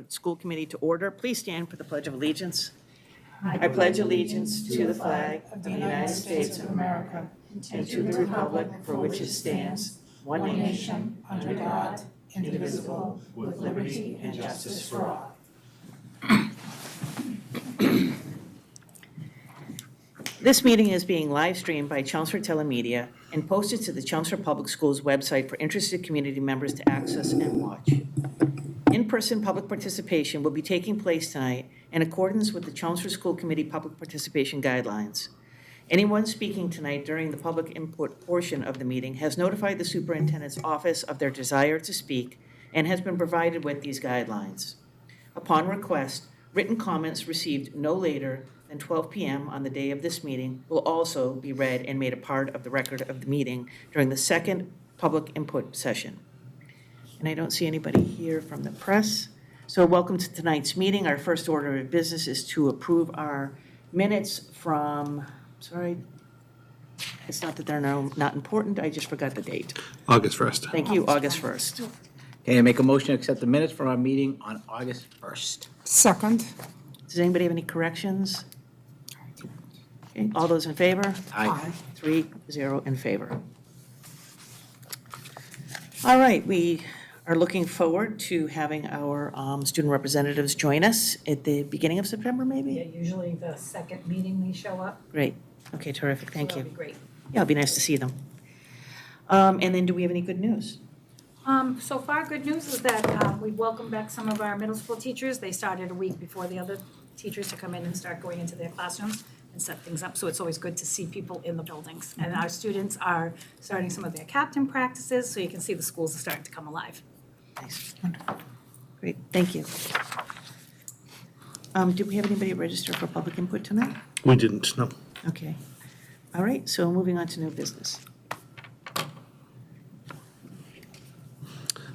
Chelmsford School Committee to order. Please stand for the Pledge of Allegiance. I pledge allegiance to the flag of the United States of America and to the republic for which it stands, one nation, under God, indivisible, with liberty and justice for all. This meeting is being live streamed by Chelmsford Telemedia and posted to the Chelmsford Public Schools website for interested community members to access and watch. In-person public participation will be taking place tonight in accordance with the Chelmsford School Committee Public Participation Guidelines. Anyone speaking tonight during the public input portion of the meeting has notified the superintendent's office of their desire to speak and has been provided with these guidelines. Upon request, written comments received no later than 12 p.m. on the day of this meeting will also be read and made a part of the record of the meeting during the second public input session. And I don't see anybody here from the press. So welcome to tonight's meeting. Our first order of business is to approve our minutes from, sorry, it's not that they're not important, I just forgot the date. August 1st. Thank you, August 1st. Okay, I make a motion to accept the minutes from our meeting on August 1st. Second. Does anybody have any corrections? Okay, all those in favor? Aye. 3-0 in favor. All right, we are looking forward to having our student representatives join us at the beginning of September, maybe? Yeah, usually the second meeting they show up. Great. Okay, terrific. Thank So you. that'll be great. Yeah, it'll be nice to see them. And then do we have any good news? So far, good news is that we welcomed back some of our middle school teachers. They started a week before the other teachers to come in and start going into their classrooms and set things up. So it's always good to see people in the buildings. And our students are starting some of their captain practices, so you can see the schools are starting to come alive. Nice. Wonderful. Great, thank you. Do we have anybody registered for public input tonight? We didn't, no. Okay. All right, so moving on to new business.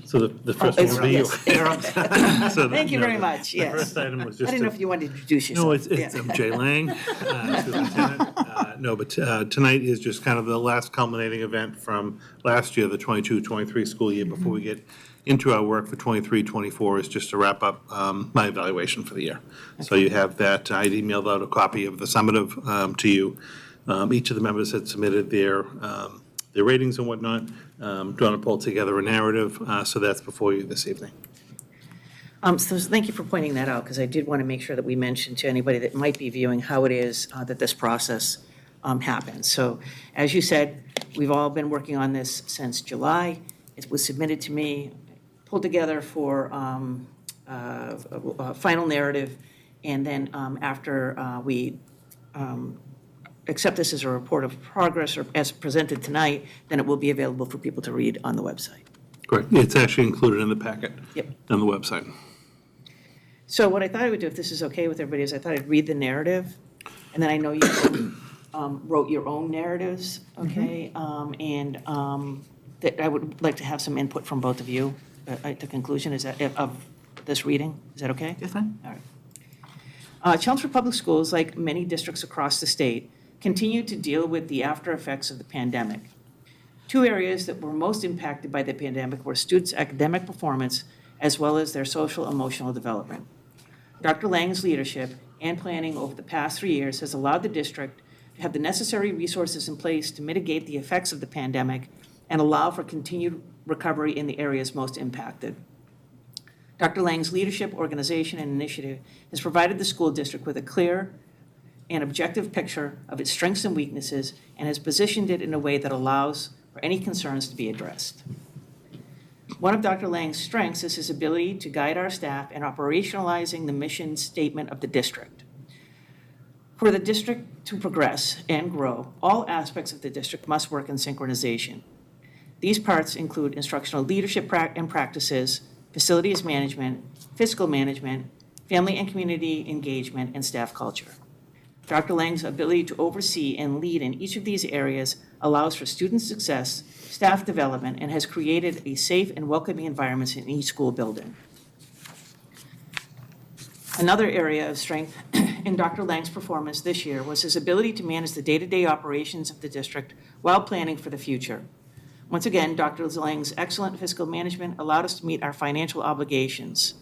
So the first one will be you. Thank you very much, The yes. first item was I just. didn't know if you wanted to introduce yourself. No, it's Yeah. I'm Jay Lang, superintendent. No, but tonight is just kind of the last culminating event from last year, the 22-23 school year, before we get into our work for 23-24 is just to wrap up my evaluation for the year. So you have that, I'd emailed out a copy of the summative to you. Each of the members had submitted their ratings and whatnot. Donna pulled together a narrative, so that's before you this evening. So thank you for pointing that out, because I did want to make sure that we mentioned to anybody that might be viewing how it is that this process happens. So as you said, we've all been working on this since July. It was submitted to me, pulled together for a final narrative, and then after we accept this as a report of progress or as presented tonight, then it will be available for people to read on the website. Correct. It's actually included in the packet. Yep. On the website. So what I thought I would do, if this is okay with everybody, is I thought I'd read the narrative, and then I know you wrote your own narratives, okay? And that I would like to have some input from both of you at the conclusion of this reading. Is that okay? Yes, fine. All right. Chelmsford Public Schools, like many districts across the state, continue to deal with the after effects of the pandemic. Two areas that were most impacted by the pandemic were students' academic performance as well as their social emotional development. Dr. Lang's leadership and planning over the past 3 years has allowed the district to have the necessary resources in place to mitigate the effects of the pandemic and allow for continued recovery in the areas most impacted. Dr. Lang's leadership, organization, and initiative has provided the school district with a clear and objective picture of its strengths and weaknesses and has positioned it in a way that allows for any concerns to be addressed. One of Dr. Lang's strengths is his ability to guide our staff in operationalizing the mission statement of the district. For the district to progress and grow, all aspects of the district must work in synchronization. These parts include instructional leadership and practices, facilities management, fiscal management, family and community engagement, and staff culture. Dr. Lang's ability to oversee and lead in each of these areas allows for student success, staff development, and has created a safe and welcoming environment in each school building. Another area of strength in Dr. Lang's performance this year was his ability to manage the day-to-day operations of the district while planning for the future. Once again, Dr. Lang's excellent fiscal management allowed us to meet our financial obligations.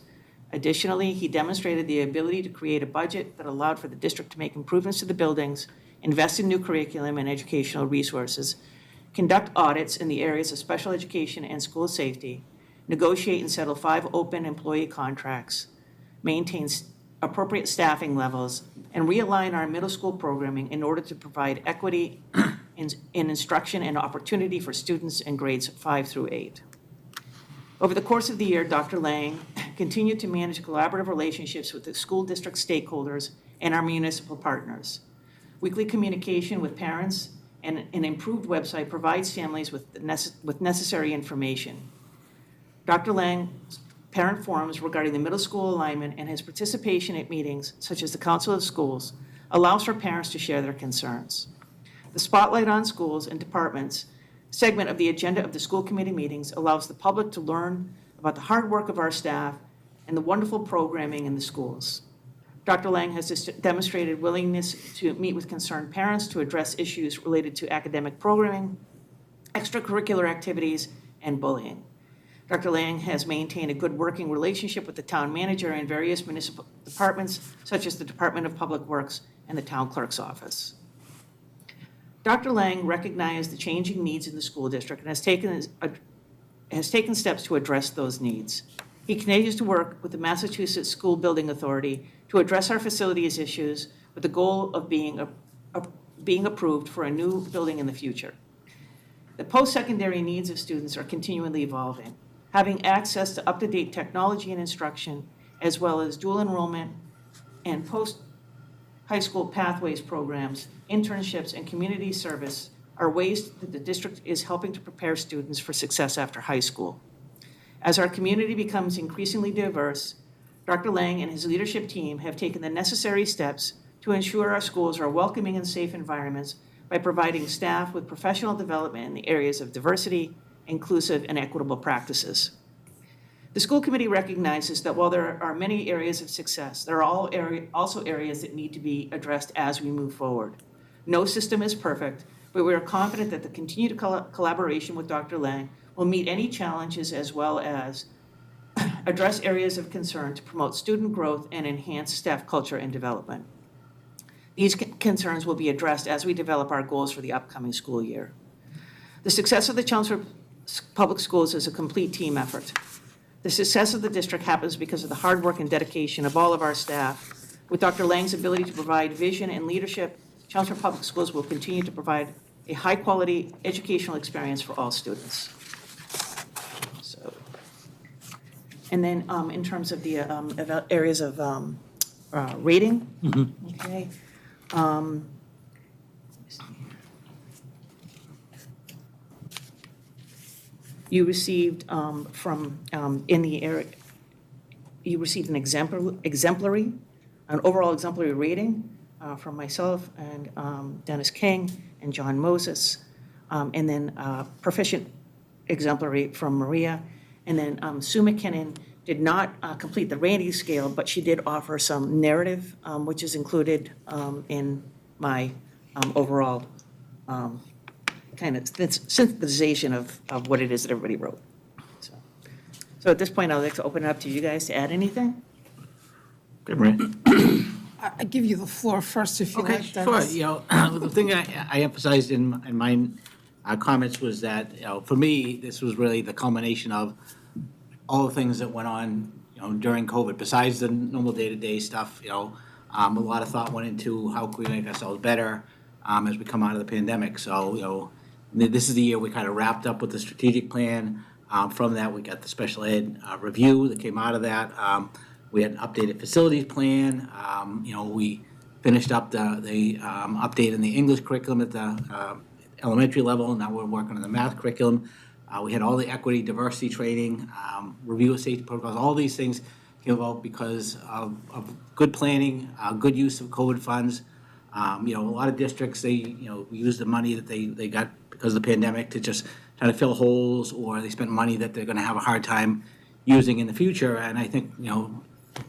Additionally, he demonstrated the ability to create a budget that allowed for the district to make improvements to the buildings, invest in new curriculum and educational resources, conduct audits in the areas of special education and school safety, negotiate and settle 5 open employee contracts, maintain appropriate staffing levels, and realign our middle school programming in order to provide equity in instruction and opportunity for students in grades 5 through 8. Over the course of the year, Dr. Lang continued to manage collaborative relationships with the school district stakeholders and our municipal partners. Weekly communication with parents and an improved website provides families with necessary information. Dr. Lang's parent forums regarding the middle school alignment and his participation at meetings, such as the Council of Schools, allows for parents to share their concerns. The Spotlight on Schools and Departments segment of the agenda of the school committee meetings allows the public to learn about the hard work of our staff and the wonderful programming in the schools. Dr. Lang has demonstrated willingness to meet with concerned parents to address issues related to academic programming, extracurricular activities, and bullying. Dr. Lang has maintained a good working relationship with the town manager and various municipal departments, such as the Department of Public Works and the town clerk's office. Dr. Lang recognized the changing needs in the school district and has taken steps to address those needs. He continues to work with the Massachusetts School Building Authority to address our facilities issues with the goal of being approved for a new building in the future. The post-secondary needs of students are continually evolving. Having access to up-to-date technology and instruction, as well as dual enrollment and post-high school pathways programs, internships, and community service are ways that the district is helping to prepare students for success after high school. As our community becomes increasingly diverse, Dr. Lang and his leadership team have taken the necessary steps to ensure our schools are welcoming and safe environments by providing staff with professional development in the areas of diversity, inclusive, and equitable practices. The school committee recognizes that while there are many areas of success, there are also areas that need to be addressed as we move forward. No system is perfect, but we are confident that the continued collaboration with Dr. Lang will meet any challenges as well as address areas of concern to promote student growth and enhance staff culture and development. These concerns will be addressed as we develop our goals for the upcoming school year. The success of the Chelmsford Public Schools is a complete team effort. The success of the district happens because of the hard work and dedication of all of our staff. With Dr. Lang's ability to provide vision and leadership, Chelmsford Public Schools will continue to provide a high-quality educational experience for all students. So, and then in terms of the areas of rating, okay. You received you received an overall exemplary rating from myself and Dennis King and John Moses, and then proficient exemplary from Maria, and then Sue McKinnon did not complete the rating scale, but she did offer some narrative, which is included in my overall kind of synthesization of what it is that everybody wrote. So at this point, I'd like to open it up to you guys to add anything. Good, Maria. I give you the floor first if you Okay, like, sure. Dennis. The thing I emphasized in my comments was that, for me, this was really the culmination of all the things that went on, during COVID. Besides the normal day-to-day stuff, a lot of thought went into how can we make ourselves better as we come out of the pandemic. So, this is the year we kind of wrapped up with the strategic plan. From that, we got the special ed review that came out of that. We had an updated facilities plan. We finished up the update in the English curriculum at the elementary level, and now we're working on the math curriculum. We had all the equity, diversity training, review of safety protocols. All these things came about because of good planning, good use of COVID funds. A lot of districts, they use the money that they got because of the pandemic to just try to fill holes, or they spent money that they're going to have a hard time using in the future. And I think,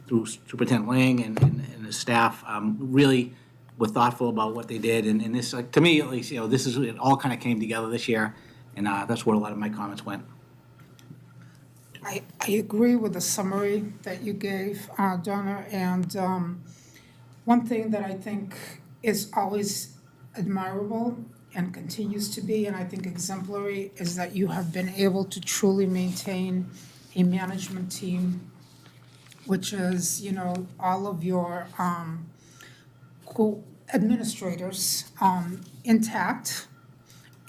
through Superintendent Lang and his staff, really were thoughtful about what they did. And this, to me at least, it all kind of came together this year, and that's where a lot of my comments went. I agree with the summary that you gave, Donna, and one thing that I think is always admirable and continues to be, and I think exemplary, is that you have been able to truly maintain a management team, which is, all of your administrators intact,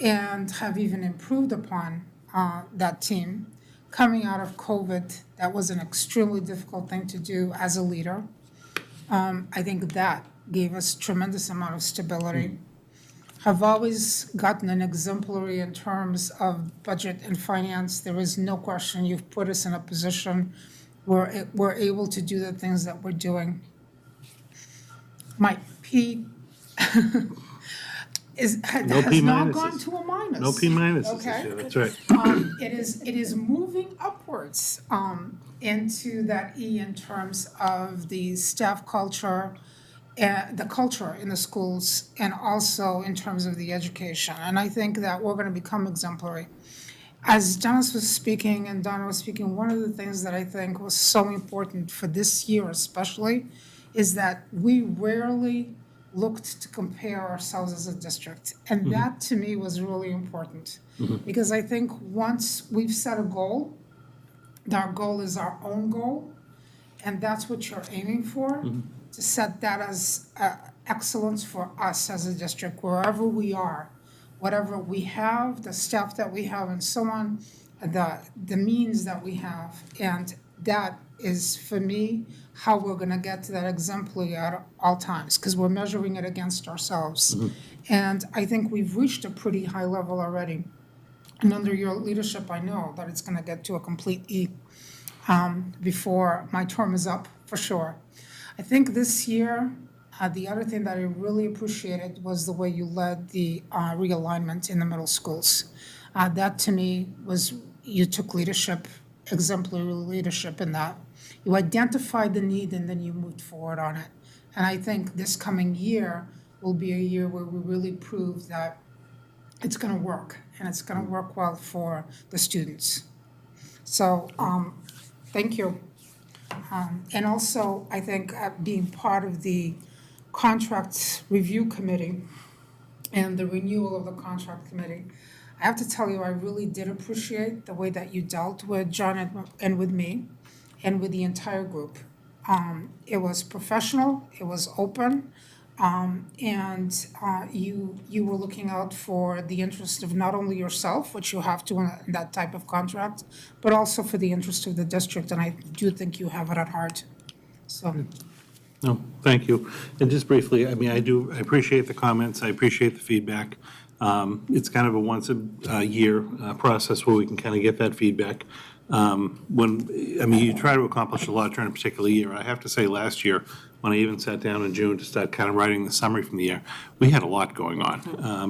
and have even improved upon that team. Coming out of COVID, that was an extremely difficult thing to do as a leader. I think that gave us tremendous amount of stability. Have always gotten an exemplary in terms of budget and finance. There is no question you've put us in a position where we're able to do the things that we're doing. My P No P has not minuses. gone to a minus. No P minuses this Okay. year, that's right. It is moving upwards into that E in terms of the staff culture, the culture in the schools, and also in terms of the education. And I think that we're going to become exemplary. As Dennis was speaking and Donna was speaking, one of the things that I think was so important for this year especially is that we rarely looked to compare ourselves as a district. And that to me was really important. Because I think once we've set a goal, our goal is our own goal, and that's what you're aiming for, to set that as excellence for us as a district, wherever we are, whatever we have, the staff that we have and so on, the means that we have. And that is, for me, how we're gonna get to that exemplary at all times, because we're measuring it against ourselves. And I think we've reached a pretty high level already. And under your leadership, I know that it's gonna get to a complete E before my term is up, for sure. I think this year, the other thing that I really appreciated was the way you led the realignment in the middle schools. That to me was, you took leadership, exemplary leadership in that. You identified the need and then you moved forward on it. And I think this coming year will be a year where we really prove that it's gonna work, and it's gonna work well for the students. So, thank you. And also, I think being part of the contract review committee and the renewal of the contract committee, I have to tell you, I really did appreciate the way that you dealt with John and with me and with the entire group. It was professional, it was open, and you were looking out for the interest of not only yourself, which you have to in that type of contract, but also for the interest of the district, and I do think you have it at heart. So, No, thank you. And just briefly, I mean, I appreciate the comments, I appreciate the feedback. It's kind of a once a year process where we can kind of get that feedback. You try to accomplish a lot during a particular year. I have to say, last year, when I even sat down in June to start kind of writing the summary from the year, we had a lot going on.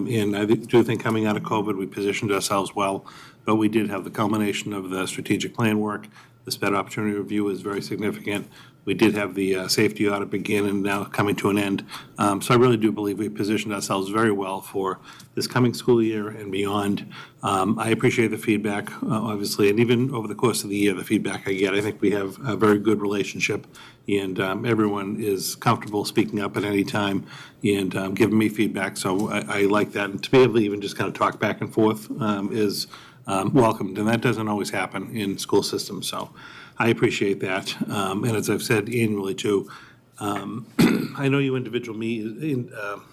And I do think coming out of COVID, we positioned ourselves well, but we did have the culmination of the strategic plan work. The sped opportunity review is very significant. We did have the safety audit begin and now coming to an end. So I really do believe we positioned ourselves very well for this coming school year and beyond. I appreciate the feedback, obviously, and even over the course of the year, the feedback I get, I think we have a very good relationship, and everyone is comfortable speaking up at any time and giving me feedback. So I like that. And to be able to even just kind of talk back and forth is welcomed, and that doesn't always happen in school systems. So I appreciate that. And as I've said annually too, I know you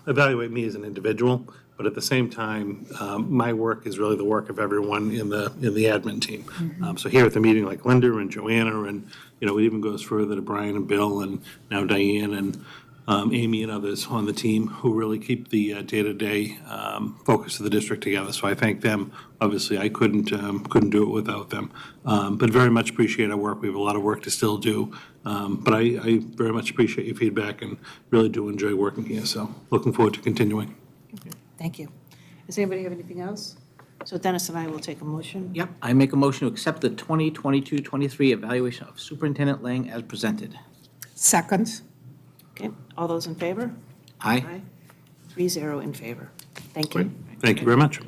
evaluate me as an individual, but at the same time, my work is really the work of everyone in the admin team. So here at the meeting, like Linda and Joanna, and it even goes further to Brian and Bill, and now Diane and Amy and others on the team who really keep the day-to-day focus of the district together. So I thank them. Obviously, I couldn't do it without them. But very much appreciate our work. We have a lot of work to still do. But I very much appreciate your feedback and really do enjoy working here. So looking forward to continuing. Thank you. Does anybody have anything else? So Dennis and I will take a motion. Yep, I make a motion to accept the 2022-23 evaluation of Superintendent Lang as presented. second. Okay, all those in favor? Aye. 3-0 in favor. Thank Great. you. Thank you very much.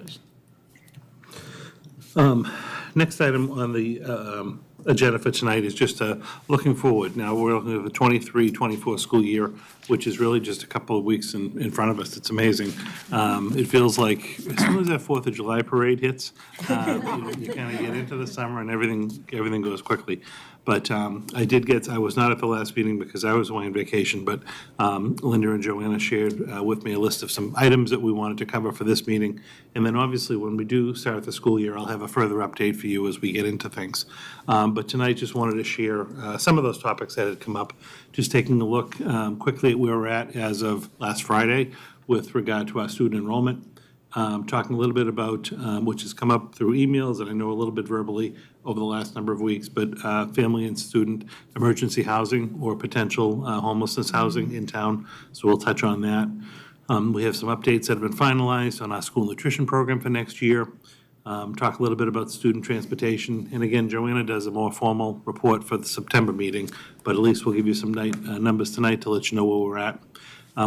Next item on the agenda for tonight is just looking forward. Now, we're looking at the 23-24 school year, which is really just a couple of weeks in front of us. It's amazing. It feels like as soon as that 4th of July parade hits, you kind of get into the summer and everything goes quickly. But I was not at the last meeting because I was away on vacation, but Linda and Joanna shared with me a list of some items that we wanted to cover for this meeting. And then obviously, when we do start the school year, I'll have a further update for you as we get into things. But tonight, just wanted to share some of those topics that had come up, just taking a look quickly at where we're at as of last Friday with regard to our student enrollment. Talking a little bit about, which has come up through emails and I know a little bit verbally over the last number of weeks, but family and student emergency housing or potential homelessness housing in town. So we'll touch on that. We have some updates that have been finalized on our school nutrition program for next year. Talk a little bit about student transportation. And again, Joanna does a more formal report for the September meeting, but at least we'll give you some numbers tonight to let you know where we're at.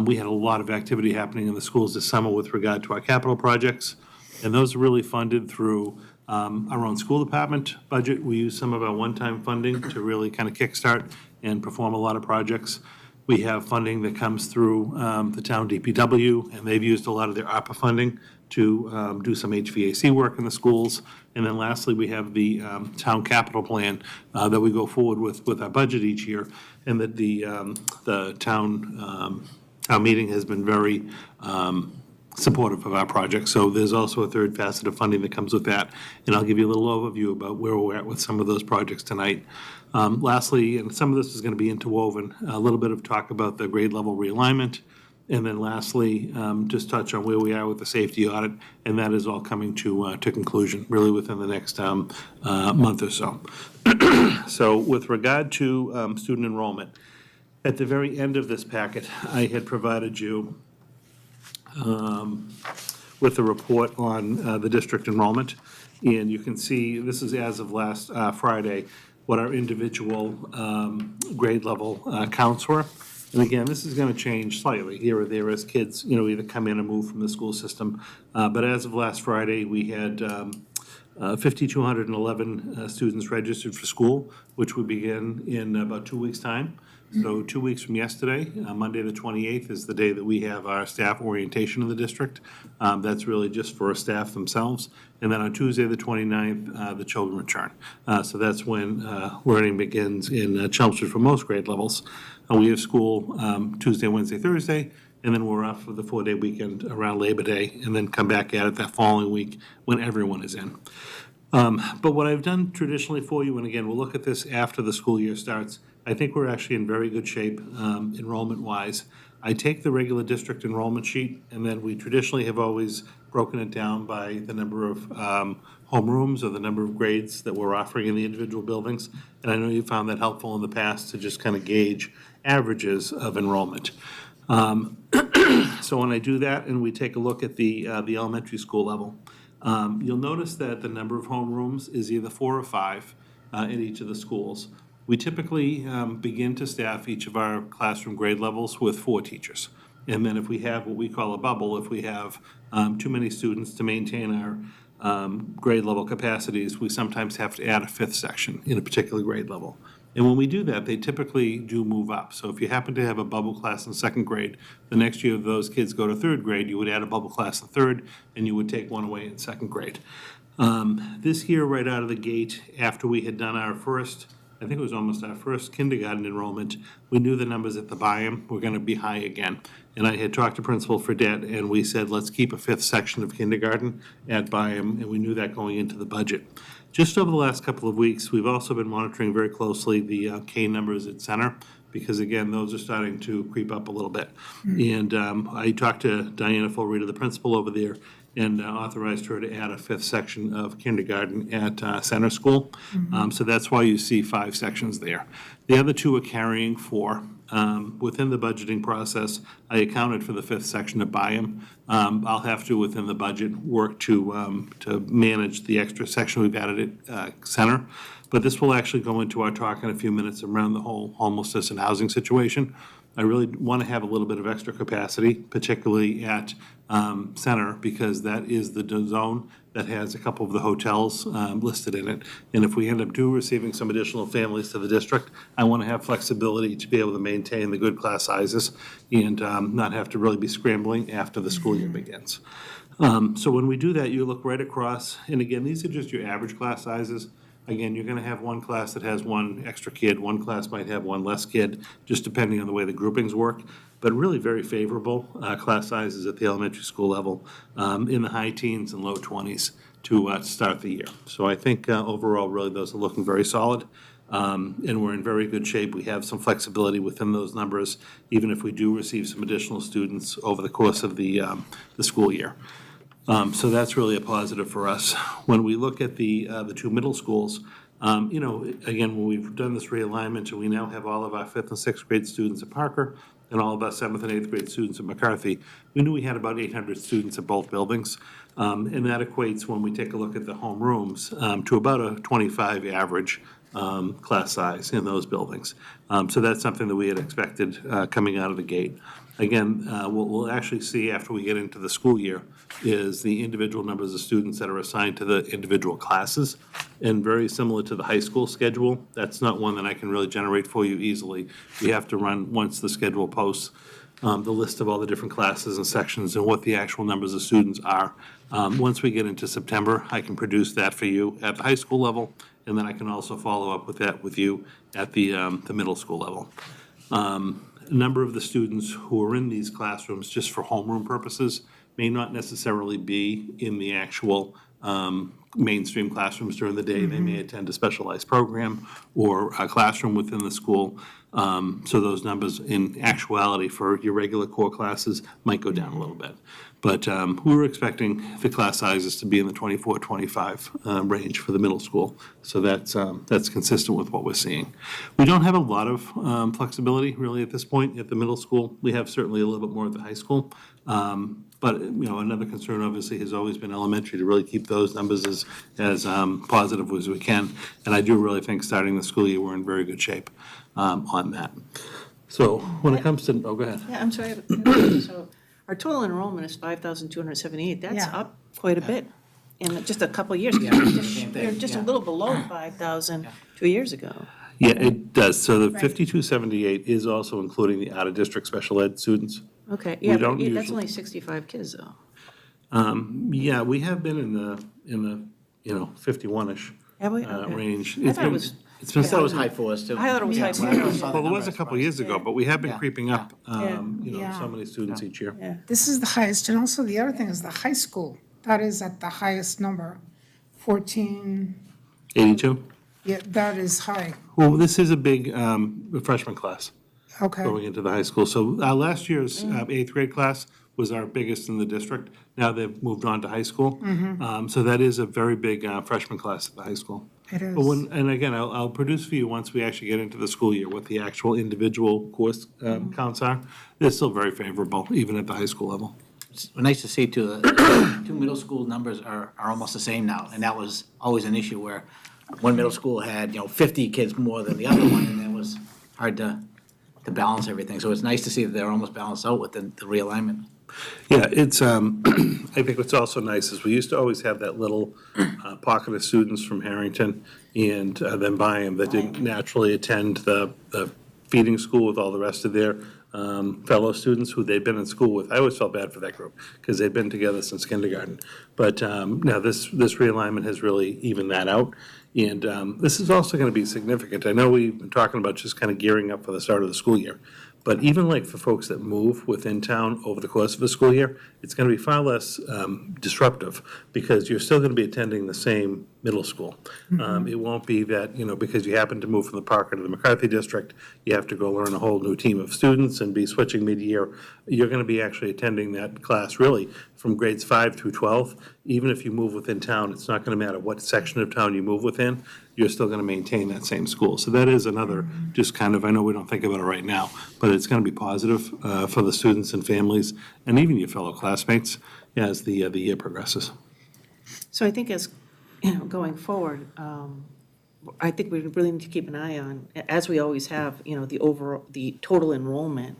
We had a lot of activity happening in the schools this summer with regard to our capital projects, and those are really funded through our own school department budget. We use some of our one-time funding to really kind of kickstart and perform a lot of projects. We have funding that comes through the town DPW, and they've used a lot of their ARPA funding to do some HVAC work in the schools. And then lastly, we have the town capital plan that we go forward with our budget each year, and that the town meeting has been very supportive of our project. So there's also a third facet of funding that comes with that. And I'll give you a little overview about where we're at with some of those projects tonight. Lastly, and some of this is going to be interwoven, a little bit of talk about the grade level realignment. And then lastly, just touch on where we are with the safety audit. And that is all coming to conclusion really within the next month or so. So with regard to student enrollment, at the very end of this packet, I had provided you with a report on the district enrollment. And you can see, this is as of last Friday, what our individual grade level counts were. And again, this is going to change slightly here or there as kids, either come in or move from the school system. But as of last Friday, we had 5,211 students registered for school, which would begin in about 2 weeks' time. So 2 weeks from yesterday, Monday the 28th, is the day that we have our staff orientation in the district. That's really just for staff themselves. And then on Tuesday the 29th, the children return. So that's when learning begins in Chelmsford for most grade levels. We have school Tuesday, Wednesday, Thursday, and then we're off for the 4-day weekend around Labor Day, and then come back at it that following week when everyone is in. But what I've done traditionally for you, and again, we'll look at this after the school year starts, I think we're actually in very good shape enrollment-wise. I take the regular district enrollment sheet, and then we traditionally have always broken it down by the number of homerooms or the number of grades that we're offering in the individual buildings. And I know you found that helpful in the past to just kind of gauge averages of enrollment. So when I do that and we take a look at the elementary school level, you'll notice that the number of homerooms is either 4 or 5 in each of the schools. We typically begin to staff each of our classroom grade levels with 4 teachers. And then if we have what we call a bubble, if we have too many students to maintain our grade level capacities, we sometimes have to add a 5th section in a particular grade level. And when we do that, they typically do move up. So if you happen to have a bubble class in 2nd grade, the next year those kids go to 3rd grade, you would add a bubble class in 3rd, and you would take one away in 2nd grade. This year, right out of the gate, after we had done our first, I think it was almost our first kindergarten enrollment, we knew the numbers at the Byam were going to be high again. And I had talked to Principal Fredette, and we said, let's keep a 5th section of kindergarten at Byam, and we knew that going into the budget. Just over the last couple of weeks, we've also been monitoring very closely the K numbers at Center, because again, those are starting to creep up a little bit. And I talked to Diana Fulrita, the principal over there, and authorized her to add a 5th section of kindergarten at Center School. So that's why you see 5 sections there. The other 2 are carrying 4. Within the budgeting process, I accounted for the 5th section at Byam. I'll have to, within the budget, work to manage the extra section we've added at Center. But this will actually go into our talk in a few minutes around the whole homelessness and housing situation. I really want to have a little bit of extra capacity, particularly at Center, because that is the zone that has a couple of the hotels listed in it. And if we end up receiving some additional families to the district, I want to have flexibility to be able to maintain the good class sizes and not have to really be scrambling after the school year begins. So when we do that, you look right across, and again, these are just your average class sizes. Again, you're gonna have one class that has one extra kid, one class might have one less kid, just depending on the way the groupings work. But really very favorable class sizes at the elementary school level, in the high teens and low 20s to start the year. So I think overall, really, those are looking very solid. And we're in very good shape. We have some flexibility within those numbers, even if we do receive some additional students over the course of the school year. So that's really a positive for us. When we look at the two middle schools, again, when we've done this realignment, and we now have all of our 5th and 6th grade students at Parker and all of our 7th and 8th grade students at McCarthy, we knew we had about 800 students at both buildings. And that equates, when we take a look at the home rooms, to about a 25 average class size in those buildings. So that's something that we had expected coming out of the gate. Again, what we'll actually see after we get into the school year is the individual numbers of students that are assigned to the individual classes. And very similar to the high school schedule, that's not one that I can really generate for you easily. We have to run, once the schedule posts, the list of all the different classes and sections and what the actual numbers of students are. Once we get into September, I can produce that for you at the high school level, and then I can also follow up with that with you at the middle school level. A number of the students who are in these classrooms just for homeroom purposes may not necessarily be in the actual mainstream classrooms during the day. They may attend a specialized program or a classroom within the school. So those numbers in actuality for your regular core classes might go down a little bit. But we were expecting the class sizes to be in the 24, 25 range for the middle school. So that's consistent with what we're seeing. We don't have a lot of flexibility really at this point at the middle school. We have certainly a little bit more at the high school. But another concern obviously has always been elementary, to really keep those numbers as positive as we can. And I do really think starting the school year, we're in very good shape on that. So when it comes to, go ahead. Yeah, I'm sorry. So our total enrollment is 5,278. That's Yeah. up quite a bit in just a couple of years. Yeah, same thing, You're just a yeah. little below 5,000 2 years ago. Yeah, it does. So the 5278 is also including the out-of-district special ed students. Okay, yeah, don't but that's usually- only 65 kids though. Yeah, we have been in the 51-ish Have we? Okay. range. I thought it was, It's been I thought it was high for us too. I thought it was high When I too. saw the Well, it was a numbers, couple I was- years ago, but we have been Yeah. creeping up, Yeah. so many students each year. yeah. This is the highest, and also the other thing is the high school. That is at the highest number, 14, 82? yeah, that is high. Well, this is a big freshman class Okay, going into the high school. So last year's 8th grade class was our biggest in the district. Now they've moved on to high school. So that is a very big freshman class at the high school. it is. But and again, I'll produce for you once we actually get into the school year what the actual individual course counts are. They're still very favorable, even at the high school level. It's nice to see too, the two middle school numbers are almost the same now. And that was always an issue where one middle school had, 50 kids more than the other one, and it was hard to balance everything. So it's nice to see that they're almost balanced out with the realignment. Yeah, it's, I think what's also nice is we used to always have that little pocket of students from Harrington and then Byham that didn't naturally attend the feeding school with all the rest of their fellow students who they'd been in school with. I always felt bad for that group because they'd been together since kindergarten. But now this realignment has really evened that out. And this is also going to be significant. I know we've been talking about just kind of gearing up for the start of the school year. But even like for folks that move within town over the course of a school year, it's going to be far less disruptive because you're still going to be attending the same middle school. It won't be that, because you happen to move from the Parker to the McCarthy district, you have to go learn a whole new team of students and be switching mid-year. You're going to be actually attending that class really from grades 5 through 12. Even if you move within town, it's not going to matter what section of town you move within, you're still going to maintain that same school. So that is another, just kind of, I know we don't think about it right now, but it's going to be positive for the students and families and even your fellow classmates as the year progresses. So I think as, going forward, I think we really need to keep an eye on, as we always have, the total enrollment.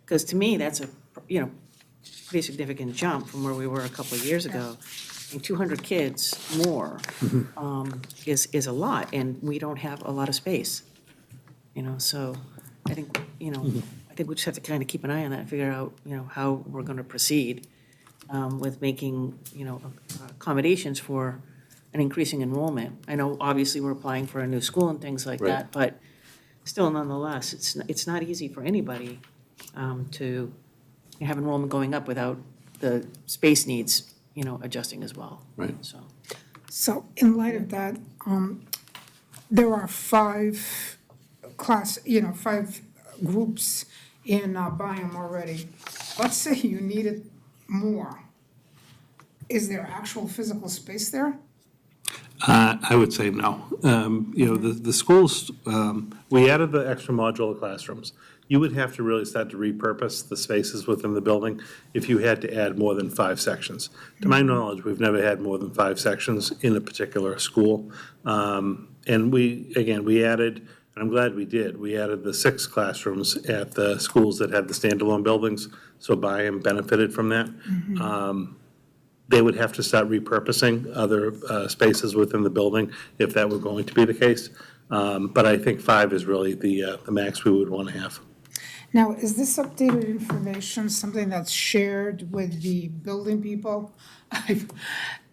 Because to me, that's a, pretty significant jump from where we were a couple of years ago. And 200 kids more is a lot, and we don't have a lot of space. So I think, I think we just have to kind of keep an eye on that and figure out, how we're going to proceed with making, accommodations for an increasing enrollment. I know, obviously, we're applying for a new school and things like Right. that, but still, nonetheless, it's not easy for anybody to have enrollment going up without the space needs, adjusting as well. Right. So in light of that, there are five groups in Byam already. Let's say you needed more. Is there actual physical space there? I would say no. The schools, we added the extra modular classrooms. You would have to really start to repurpose the spaces within the building if you had to add more than 5 sections. To my knowledge, we've never had more than 5 sections in a particular school. And we added, and I'm glad we did, we added the 6 classrooms at the schools that had the standalone buildings, so Byam benefited from that. They would have to start repurposing other spaces within the building if that were going to be the case. But I think 5 is really the max we would want to have. Now, is this updated information something that's shared with the building people?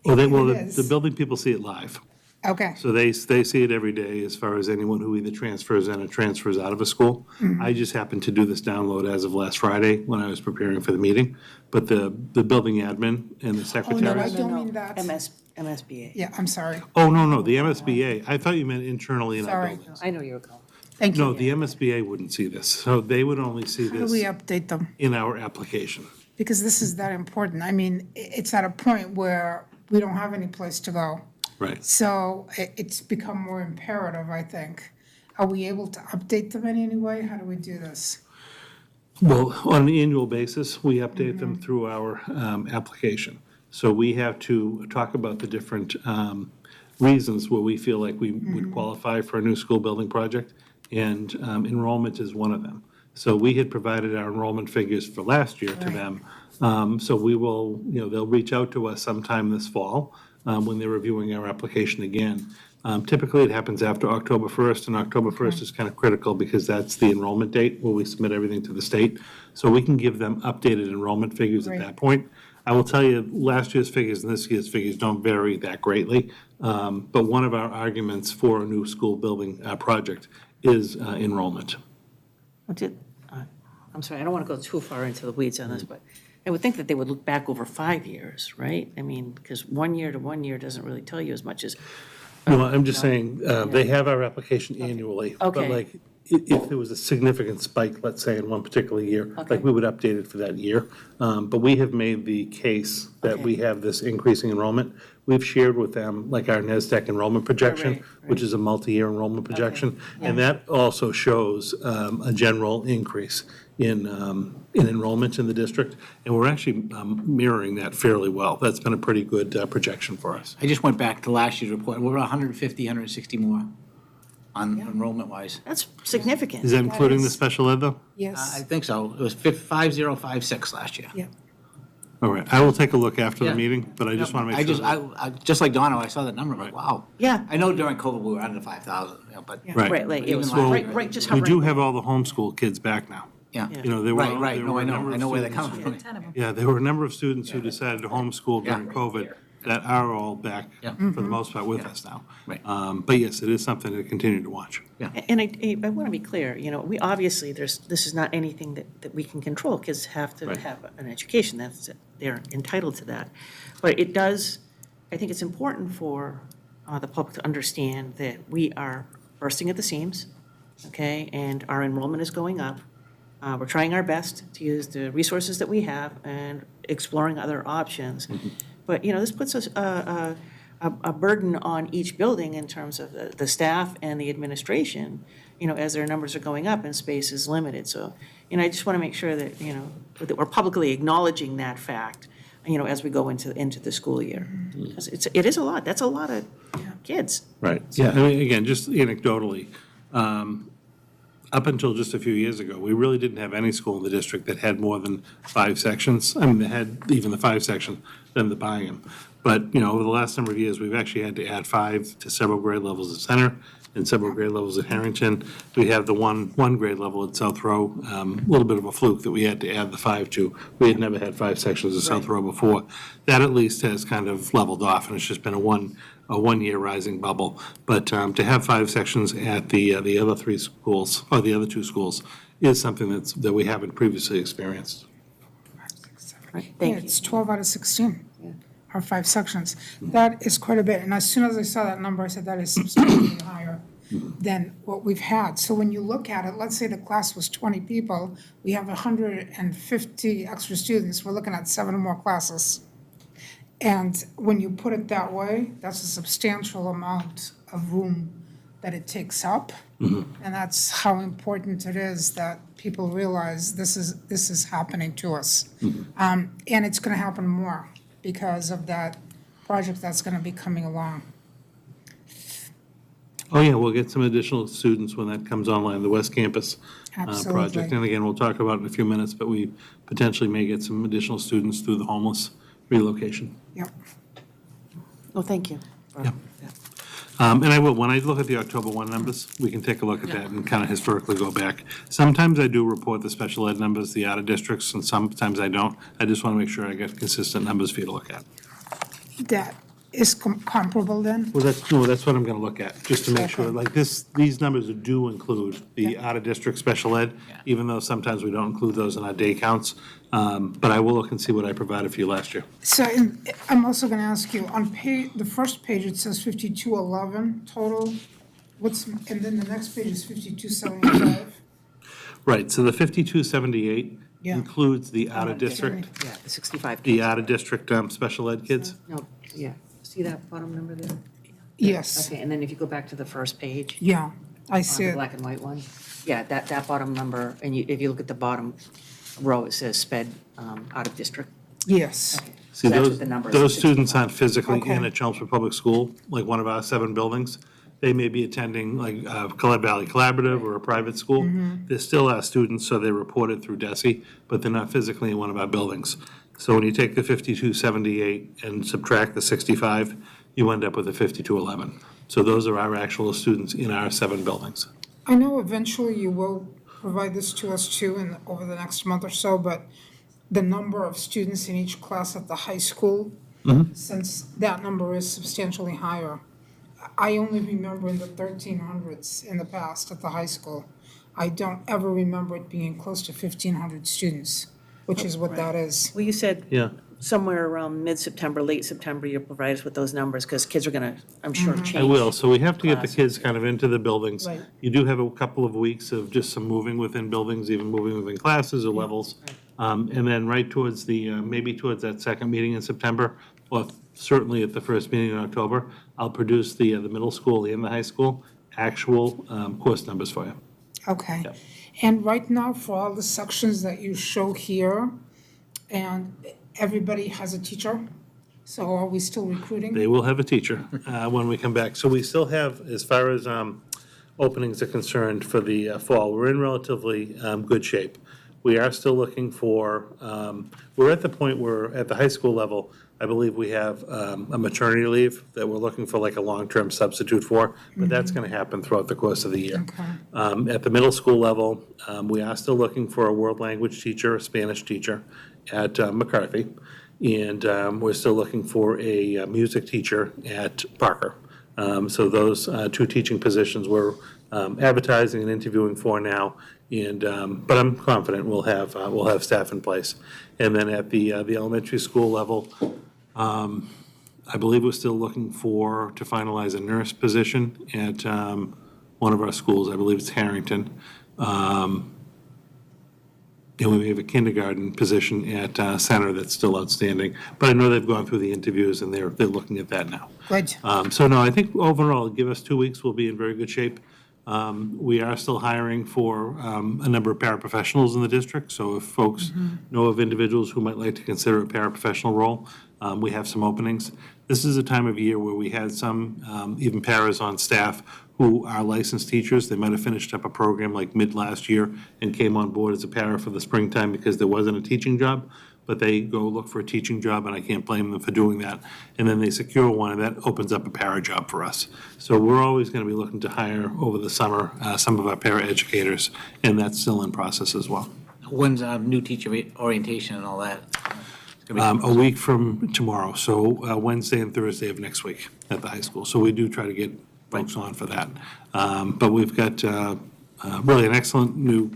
Well, It the is. building people see it live. Okay, So they see it every day as far as anyone who either transfers in or transfers out of a school. I just happened to do this download as of last Friday when I was preparing for the meeting. But the building admin and the I secretaries. don't mean that. MSBA. Yeah, I'm sorry. Oh, no, the MSBA. I thought you meant internally in our Sorry. buildings. I know you were going. Thank No, you. the MSBA wouldn't see this. So they would only see How do this we update them? in our application. Because this is that important. I mean, it's at a point where we don't have any place to go. Right. So it's become more imperative, I think. Are we able to update them in any way? How do we do this? Well, on an annual basis, we update them through our application. So we have to talk about the different reasons where we feel like we would qualify for a new school building project, and enrollment is one of them. So we had provided our enrollment figures for last year to them. So we will, they'll reach out to us sometime this fall when they're reviewing our application again. Typically, it happens after October 1st, and October 1st is kind of critical because that's the enrollment date where we submit everything to the state. So we can give them updated enrollment figures at Right. that point. I will tell you, last year's figures and this year's figures don't vary that greatly. But one of our arguments for a new school building project is enrollment. I'm sorry, I don't want to go too far into the weeds on this, but I would think that they would look back over 5 years, right? I mean, because 1 year to 1 year doesn't really tell you as much as, No, I'm just saying, they have our application annually. But Okay. like, if there was a significant spike, let's say, in one particular year, Okay. like, we would update it for that year. But we have made the case that we have this increasing enrollment. We've shared with them, like, our NESDEC enrollment projection, Right. which is a multi-year enrollment projection. And that also shows a general increase in enrollment in the district. And we're actually mirroring that fairly well. That's been a pretty good projection for us. I just went back to last year's report, we're 150, 160 more on enrollment-wise. that's significant. Is that including the is- special ed, though? I Yes. think so, it was 5056 last year. Yeah. All right, I will take a look after the Yeah. meeting, but I just want to I make sure. just, I, just like Donna, I saw that number, I'm like, wow. Yeah. I know during COVID, we were under 5,000, but, Right. Right, like, it Even was last right, year. right, just We do hovering. have all the homeschool kids back now. yeah. You know, there were. Right, there no, were I a know, number I of know where they're students- coming from. 10 of them. Yeah, there were a number of students who decided to homeschool during Yeah. COVID that are all back, Yeah. for the most part, with us now. Right. But yes, it is something to continue to watch. And I want to be clear, we obviously, this is not anything that we can control. Kids have to Right. have an education, they're entitled to that. But it does, I think it's important for the public to understand that we are bursting at the seams, okay? And our enrollment is going up. We're trying our best to use the resources that we have and exploring other options. But, this puts us a burden on each building in terms of the staff and the administration, as their numbers are going up and space is limited. So, I just want to make sure that, that we're publicly acknowledging that fact, as we go into the school year. Because it is a lot. That's a lot of kids. Right, yeah, I mean, again, just anecdotally, up until just a few years ago, we really didn't have any school in the district that had more than 5 sections. I mean, they had even the 5 section, then the Byham. But, you know, over the last number of years, we've actually had to add 5 to several grade levels at Center and several grade levels at Harrington. We have the one grade level at South Row, a little bit of a fluke that we had to add the 5 to. We had never had 5 sections at South Row before. That at least has kind of leveled off, and it's just been a one-year rising bubble. But to have 5 sections at the other 3 schools, or the other 2 schools, is something that we haven't previously experienced. Right, Yeah, thank you. it's 12 out of 16, or 5 sections. That is quite a bit, and as soon as I saw that number, I said that is substantially higher than what we've had. So when you look at it, let's say the class was 20 people, we have 150 extra students, we're looking at 7 more classes. And when you put it that way, that's a substantial amount of room that it takes up. And that's how important it is that people realize this is happening to us. And it's gonna happen more because of that project that's gonna be coming along. Oh, yeah, we'll get some additional students when that comes online, the West Campus project. Absolutely. And again, we'll talk about it in a few minutes, but we potentially may get some additional students through the homeless relocation. Yep. Well, thank you. Yeah. And I will, when I look at the October 1 numbers, we can take a look at that and kind of historically go back. Sometimes I do report the special ed numbers, the out of districts, and sometimes I don't. I just want to make sure I get consistent numbers for you to look at. That is comparable then? Well, that's what I'm going to look at, just to make sure, like these numbers do include the out-of-district special ed, even though sometimes we don't include those in our day counts. But I will look and see what I provided for you last year. So I'm also gonna ask you, on the first page, it says 5211 total. And then the next page is 5275? Right, so the 5278 Yeah. includes the out-of-district, Yeah, the 65 the kids. out-of-district special ed kids. No, yeah, see that bottom number there? Yes, Okay, and then if you go back to the first page, yeah, I see the it. black and white one, yeah, that bottom number, and if you look at the bottom row, it says sped out of district. Yes, See, That's what those, the number is, those 65. students aren't physically in Okay. a Chelmsford Public School, like one of our 7 buildings. They may be attending like Collette Valley Collaborative or a private school. They're still our students, so they're reported through DESI, but they're not physically in one of our buildings. So when you take the 5278 and subtract the 65, you end up with a 5211. So those are our actual students in our 7 buildings. I know eventually you will provide this to us too over the next month or so, but the number of students in each class at the high school, since that number is substantially higher. I only remember in the 1300s in the past at the high school. I don't ever remember it being close to 1,500 students, which is what that is. Well, you said Yeah. somewhere around mid-September, late September, you'll provide us with those numbers, because kids are gonna, I'm sure, change. I will, so we have to get the Class. kids kind of into the buildings. Right. You do have a couple of weeks of just some moving within buildings, even moving within classes or levels. And then right towards maybe towards that second meeting in September, or certainly at the first meeting in October, I'll produce the middle school and the high school actual course numbers for you. Okay. Yep. And right now, for all the sections that you show here, and everybody has a teacher? So are we still recruiting? They will have a teacher when we come back. So we still have, as far as openings are concerned for the fall, we're in relatively good shape. We are still looking for, we're at the point where, at the high school level, I believe we have a maternity leave that we're looking for like a long-term substitute for, but that's going to happen throughout the course of the year. At the middle school level, we are still looking for a world language teacher, a Spanish teacher at McCarthy. And we're still looking for a music teacher at Parker. So those 2 teaching positions we're advertising and interviewing for now. And but I'm confident we'll have staff in place. And then at the elementary school level, I believe we're still looking to finalize a nurse position at one of our schools. I believe it's Harrington. And we have a kindergarten position at Center that's still outstanding. But I know they've gone through the interviews and they're looking at that now. Good. So no, I think overall, give us 2 weeks, we'll be in very good shape. We are still hiring for a number of paraprofessionals in the district. So if folks know of individuals who might like to consider a paraprofessional role, we have some openings. This is a time of year where we had some, even paras on staff who are licensed teachers. They might have finished up a program like mid last year and came on board as a para for the springtime because there wasn't a teaching job, but they go look for a teaching job, and I can't blame them for doing that. And then they secure one, and that opens up a para job for us. So we're always going to be looking to hire over the summer some of our para educators, and that's still in process as well. When's new teacher orientation and all that? It's gonna be- A week from tomorrow, so Wednesday and Thursday of next week at the high school. So we do try to get folks on for that. But we've got really an excellent new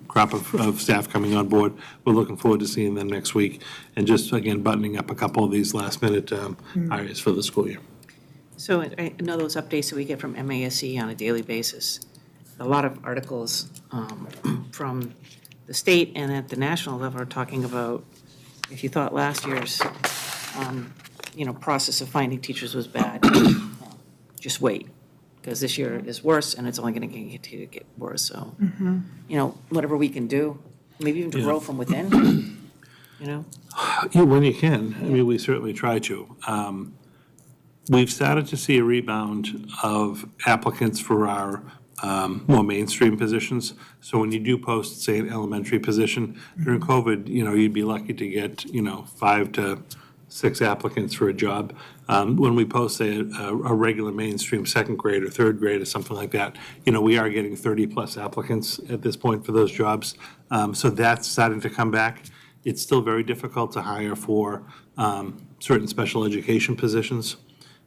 crop of staff coming on board. We're looking forward to seeing them next week, and just, again, buttoning up a couple of these last-minute hires for the school year. So I know those updates that we get from MASC on a daily basis. A lot of articles from the state and at the national level are talking about, if you thought last year's, process of finding teachers was bad, just wait, because this year is worse, and it's only going to continue to get worse. So, whatever we can do, maybe even to grow from within, Yeah, when you can. I mean, we certainly try to. We've started to see a rebound of applicants for our more mainstream positions. So when you do post, say, an elementary position, during COVID, you'd be lucky to get, 5 to 6 applicants for a job. When we post, say, a regular mainstream second grade or third grade or something like that, we are getting 30-plus applicants at this point for those jobs. So that's starting to come back. It's still very difficult to hire for certain special education positions.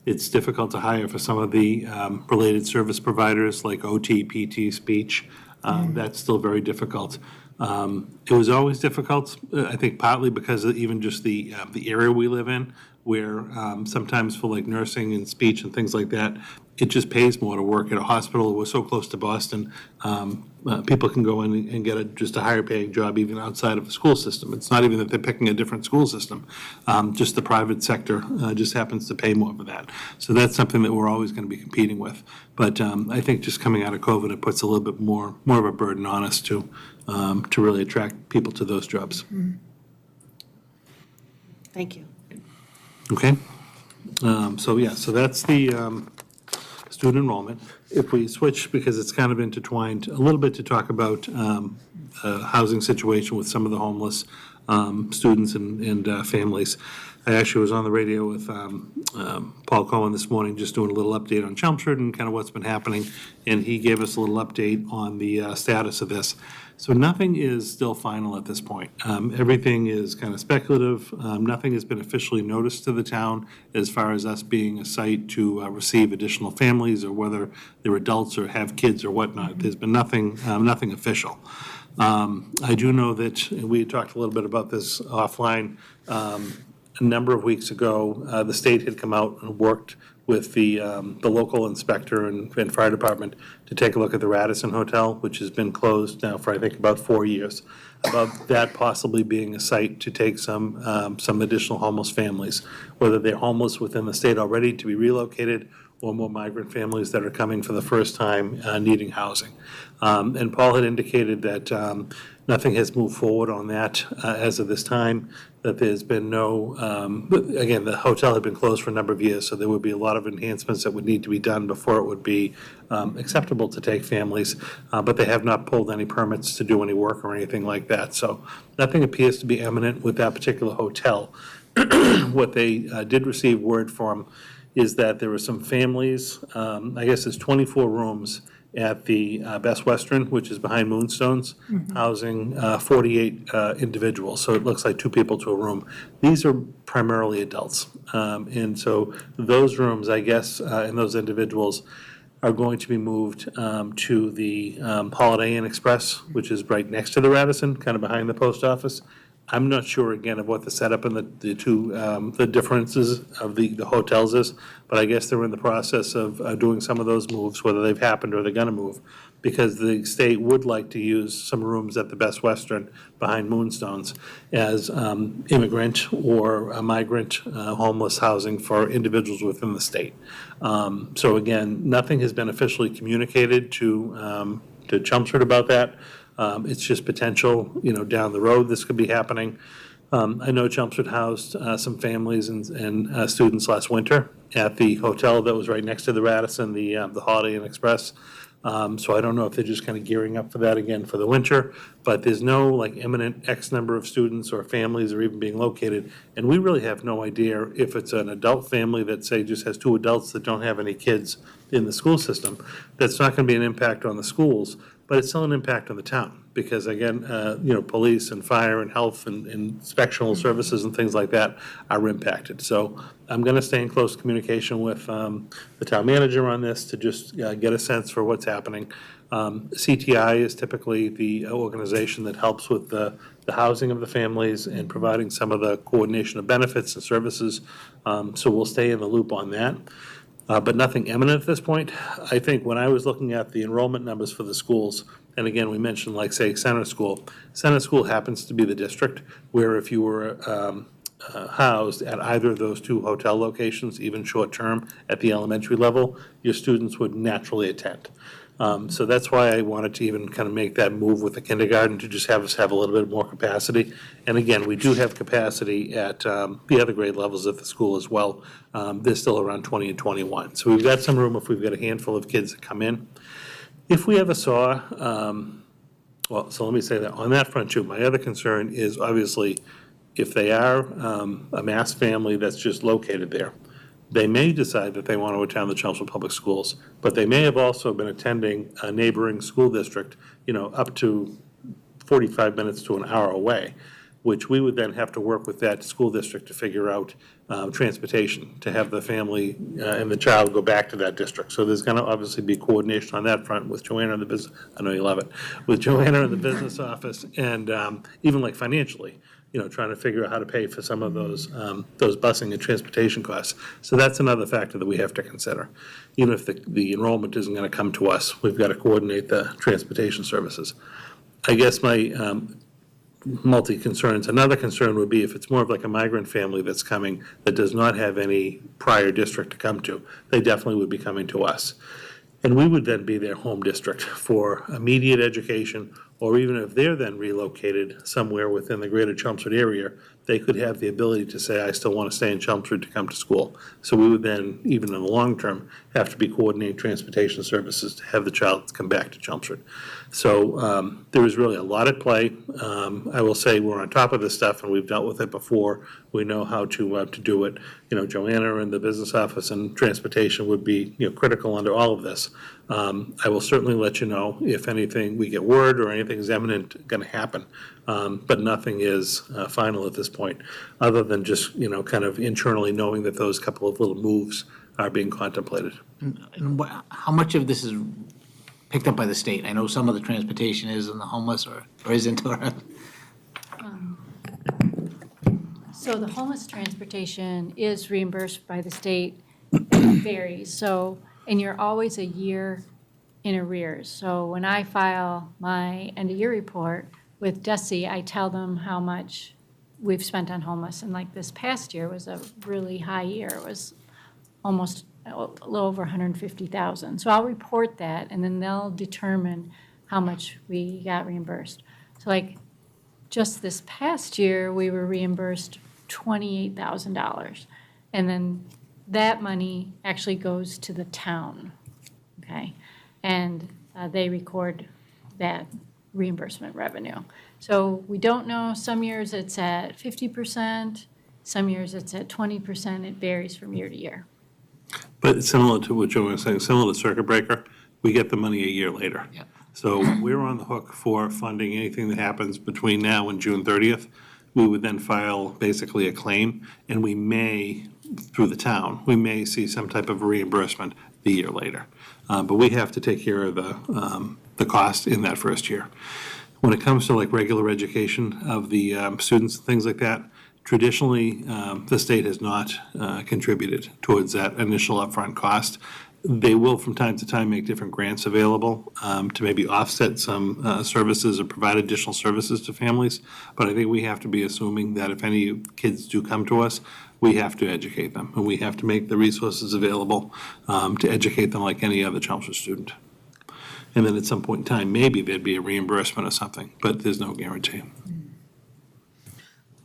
It's difficult to hire for some of the related service providers like OT, PT, speech. That's still very difficult. It was always difficult, I think partly because of even just the area we live in, where sometimes for like nursing and speech and things like that, it just pays more to work at a hospital. We're so close to Boston. People can go in and get just a higher paying job even outside of the school system. It's not even that they're picking a different school system. Just the private sector just happens to pay more for that. So that's something that we're always going to be competing with. But I think just coming out of COVID, it puts a little bit more of a burden on us to really attract people to those jobs. Thank you. Okay? So that's the student enrollment. If we switch, because it's kind of intertwined, a little bit to talk about housing situation with some of the homeless students and families. I actually was on the radio with Paul Cohen this morning, just doing a little update on Chelmsford and kind of what's been happening, and he gave us a little update on the status of this. So nothing is still final at this point. Everything is kind of speculative. Nothing has been officially noticed to the town as far as us being a site to receive additional families, or whether they're adults or have kids or whatnot. There's been nothing official. I do know that, and we had talked a little bit about this offline, a number of weeks ago, the state had come out and worked with the local inspector and fire department to take a look at the Radisson Hotel, which has been closed now for, I think, about 4 years, about that possibly being a site to take some additional homeless families, whether they're homeless within the state already to be relocated, or more migrant families that are coming for the first time needing housing. And Paul had indicated that nothing has moved forward on that as of this time, that there's been no, again, the hotel had been closed for a number of years, so there would be a lot of enhancements that would need to be done before it would be acceptable to take families, but they have not pulled any permits to do any work or anything like that. So nothing appears to be imminent with that particular hotel. What they did receive word from is that there were some families, I guess there's 24 rooms at the Best Western, which is behind Moonstones, housing 48 individuals. So it looks like 2 people to a room. These are primarily adults. And so those rooms, I guess, and those individuals are going to be moved to the Holiday Inn Express, which is right next to the Radisson, kind of behind the post office. I'm not sure, again, of what the setup and the two, the differences of the hotels is, but I guess they're in the process of doing some of those moves, whether they've happened or they're gonna move, because the state would like to use some rooms at the Best Western behind Moonstones as immigrant or migrant homeless housing for individuals within the state. So again, nothing has been officially communicated to Chelmsford about that. It's just potential, down the road, this could be happening. I know Chelmsford housed some families and students last winter at the hotel that was right next to the Radisson, the Holiday Inn Express. So I don't know if they're just kind of gearing up for that again for the winter, but there's no like imminent X number of students or families are even being located. And we really have no idea if it's an adult family that, say, just has two adults that don't have any kids in the school system. That's not going to be an impact on the schools, but it's still an impact on the town. Because again, police and fire and health and inspectional services and things like that are impacted. So I'm going to stay in close communication with the town manager on this to just get a sense for what's happening. CTI is typically the organization that helps with the housing of the families and providing some of the coordination of benefits and services. So we'll stay in the loop on that. But nothing imminent at this point. I think when I was looking at the enrollment numbers for the schools, and again, we mentioned like, say, Center School. Center School happens to be the district where if you were housed at either of those two hotel locations, even short-term at the elementary level, your students would naturally attend. So that's why I wanted to even kind of make that move with the kindergarten to just have us have a little bit more capacity. And again, we do have capacity at the other grade levels at the school as well. They're still around 20 and 21. So we've got some room if we've got a handful of kids that come in. If we ever saw, so let me say that on that front too, my other concern is obviously if they are a mass family that's just located there, they may decide that they want to attend the Chelmsford Public Schools, but they may have also been attending a neighboring school district, up to 45 minutes to an hour away, which we would then have to work with that school district to figure out transportation, to have the family and the child go back to that district. So there's going to obviously be coordination on that front with Joanna in the business, I know you love it, with Joanna in the business office, and even like financially, trying to figure out how to pay for some of those busing and transportation costs. So that's another factor that we have to consider. Even if the enrollment isn't going to come to us, we've got to coordinate the transportation services. I guess my multi-concerns, another concern would be if it's more of like a migrant family that's coming that does not have any prior district to come to, they definitely would be coming to us. And we would then be their home district for immediate education, or even if they're then relocated somewhere within the greater Chelmsford area, they could have the ability to say, I still want to stay in Chelmsford to come to school. So we would then, even in the long term, have to be coordinating transportation services to have the child come back to Chelmsford. So there is really a lot at play. I will say we're on top of this stuff and we've dealt with it before. We know how to do it. Joanna in the business office and transportation would be critical under all of this. I will certainly let you know if anything, we get word or anything's imminent going to happen. But nothing is final at this point, other than just, kind of internally knowing that those couple of little moves are being contemplated. And how much of this is picked up by the state? I know some of the transportation is in the homeless or isn't. So the homeless transportation is reimbursed by the state. It varies. So, and you're always a year in arrears. So when I file my end of year report with DESE, I tell them how much we've spent on homeless. And like this past year was a really high year. It was almost a little over 150,000. So I'll report that and then they'll determine how much we got reimbursed. So like just this past year, we were reimbursed $28,000. And then that money actually goes to the town, okay? And they record that reimbursement revenue. So we don't know, some years it's at 50%, some years it's at 20%, it varies from year to year. But it's similar to what Joe was saying, similar to circuit breaker, we get the money a year later. Yep. So we're on the hook for funding anything that happens between now and June 30th. We would then file basically a claim, and we may, through the town, we may see some type of reimbursement the year later. But we have to take care of the cost in that first year. When it comes to like regular education of the students, things like that, traditionally, the state has not contributed towards that initial upfront cost. They will from time to time make different grants available to maybe offset some services or provide additional services to families. But I think we have to be assuming that if any kids do come to us, we have to educate them and we have to make the resources available to educate them like any other Chelmsford student. And then at some point in time, maybe there'd be a reimbursement or something, but there's no guarantee.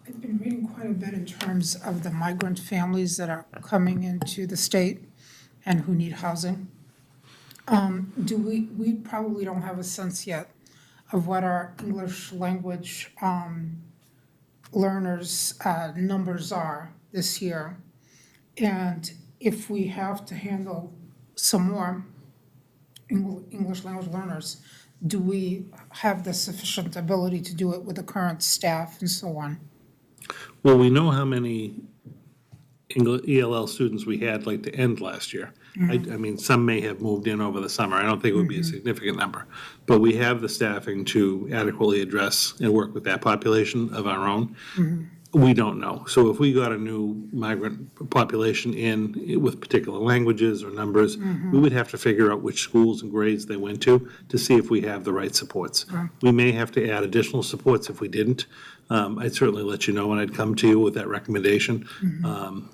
I've been quite a bit in terms of the migrant families that are coming into the state and who need housing. We probably don't have a sense yet of what our English language learners numbers are this year. And if we have to handle some more English language learners, do we have the sufficient ability to do it with the current staff and so on? Well, we know how many ELL students we had like to end last year. I mean, some may have moved in over the summer. I don't think it would be a significant number. But we have the staffing to adequately address and work with that population of our own. We don't know. So if we got a new migrant population in with particular languages or numbers, we would have to figure out which schools and grades they went to see if we have the right supports. We may have to add additional supports if we didn't. I'd certainly let you know, and I'd come to you with that recommendation.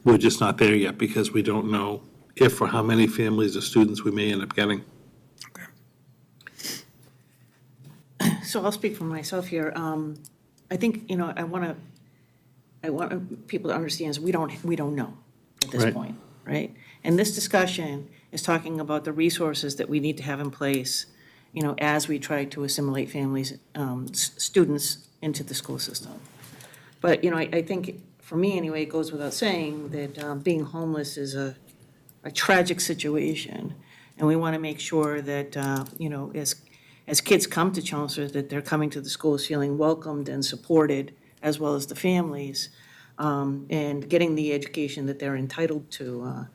We're just not there yet because we don't know if or how many families or students we may end up getting. So I'll speak for myself here. I think, I want people to understand is we don't know at this Right. point, right? And this discussion is talking about the resources that we need to have in place, as we try to assimilate families, students into the school system. But, I think, for me anyway, it goes without saying that being homeless is a tragic situation. And we want to make sure that, as kids come to Chelmsford, that they're coming to the schools feeling welcomed and supported, as well as the families, and getting the education that they're entitled to.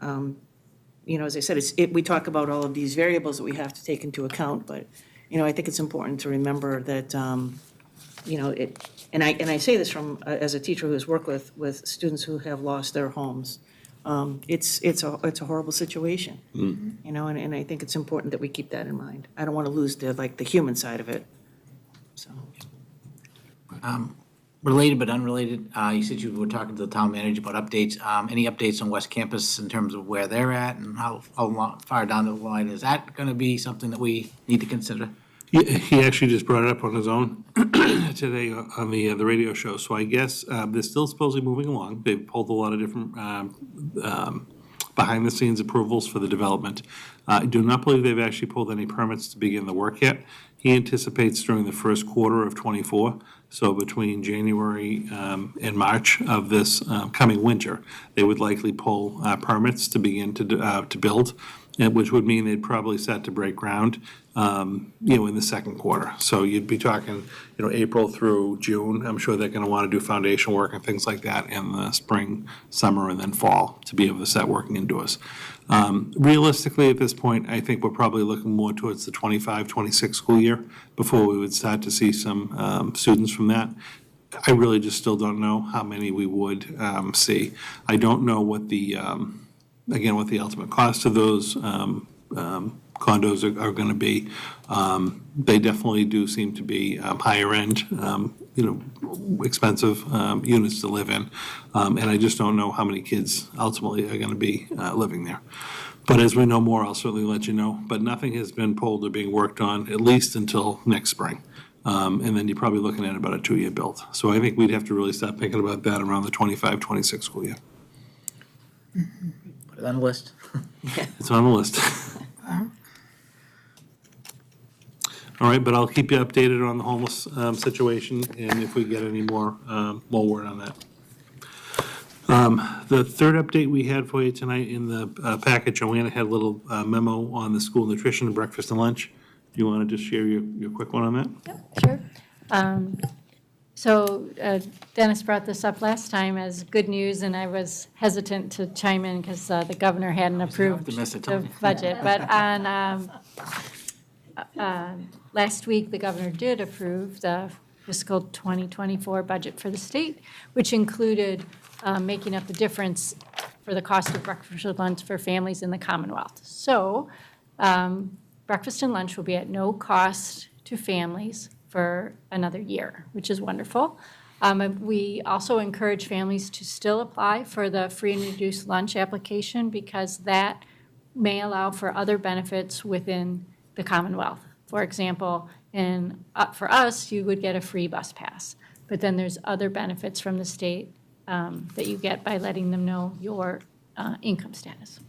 As I said, we talk about all of these variables that we have to take into account, but, I think it's important to remember that, and I say this from, as a teacher who has worked with students who have lost their homes. It's a horrible situation, and I think it's important that we keep that in mind. I don't want to lose the human side of it, so. Related but unrelated, you said you were talking to the town manager about updates. Any updates on West Campus in terms of where they're at and how far down the line? Is that going to be something that we need to consider? He actually just brought it up on his own today on the radio show. So I guess they're still supposedly moving along. They've pulled a lot of different behind-the-scenes approvals for the development. I do not believe they've actually pulled any permits to begin the work yet. He anticipates during the first quarter of '24, so between January and March of this coming winter, they would likely pull permits to begin to build, which would mean they'd probably set to break ground, in the second quarter. So you'd be talking, April through June. I'm sure they're going to want to do foundation work and things like that in the spring, summer, and then fall to be able to start working indoors. Realistically, at this point, I think we're probably looking more towards the 25-26 school year before we would start to see some students from that. I really just still don't know how many we would see. I don't know what the what the ultimate cost of those condos are going to be. They definitely do seem to be higher end, expensive units to live in. And I just don't know how many kids ultimately are going to be living there. But as we know more, I'll certainly let you know. But nothing has been pulled or being worked on, at least until next spring. And then you're probably looking at about a 2-year build. So I think we'd have to really start thinking about that around the 25-26 school year. Put it on the list. It's on the list. All right, but I'll keep you updated on the homeless situation, and if we get any more word on that. The third update we had for you tonight in the package, Joanna had a little memo on the school nutrition, breakfast and lunch. Do you want to just share your quick one on that? Sure. So Dennis brought this up last time as good news, and I was hesitant to chime in because the governor hadn't approved optimistic, the Tony. budget. But on last week, the governor did approve the fiscal 2024 budget for the state, which included making up the difference for the cost of breakfast and lunch for families in the Commonwealth. So breakfast and lunch will be at no cost to families for another year, which is wonderful. And we also encourage families to still apply for the free and reduced lunch application because that may allow for other benefits within the Commonwealth. For example, for us, you would get a free bus pass. But then there's other benefits from the state that you get by letting them know your income status.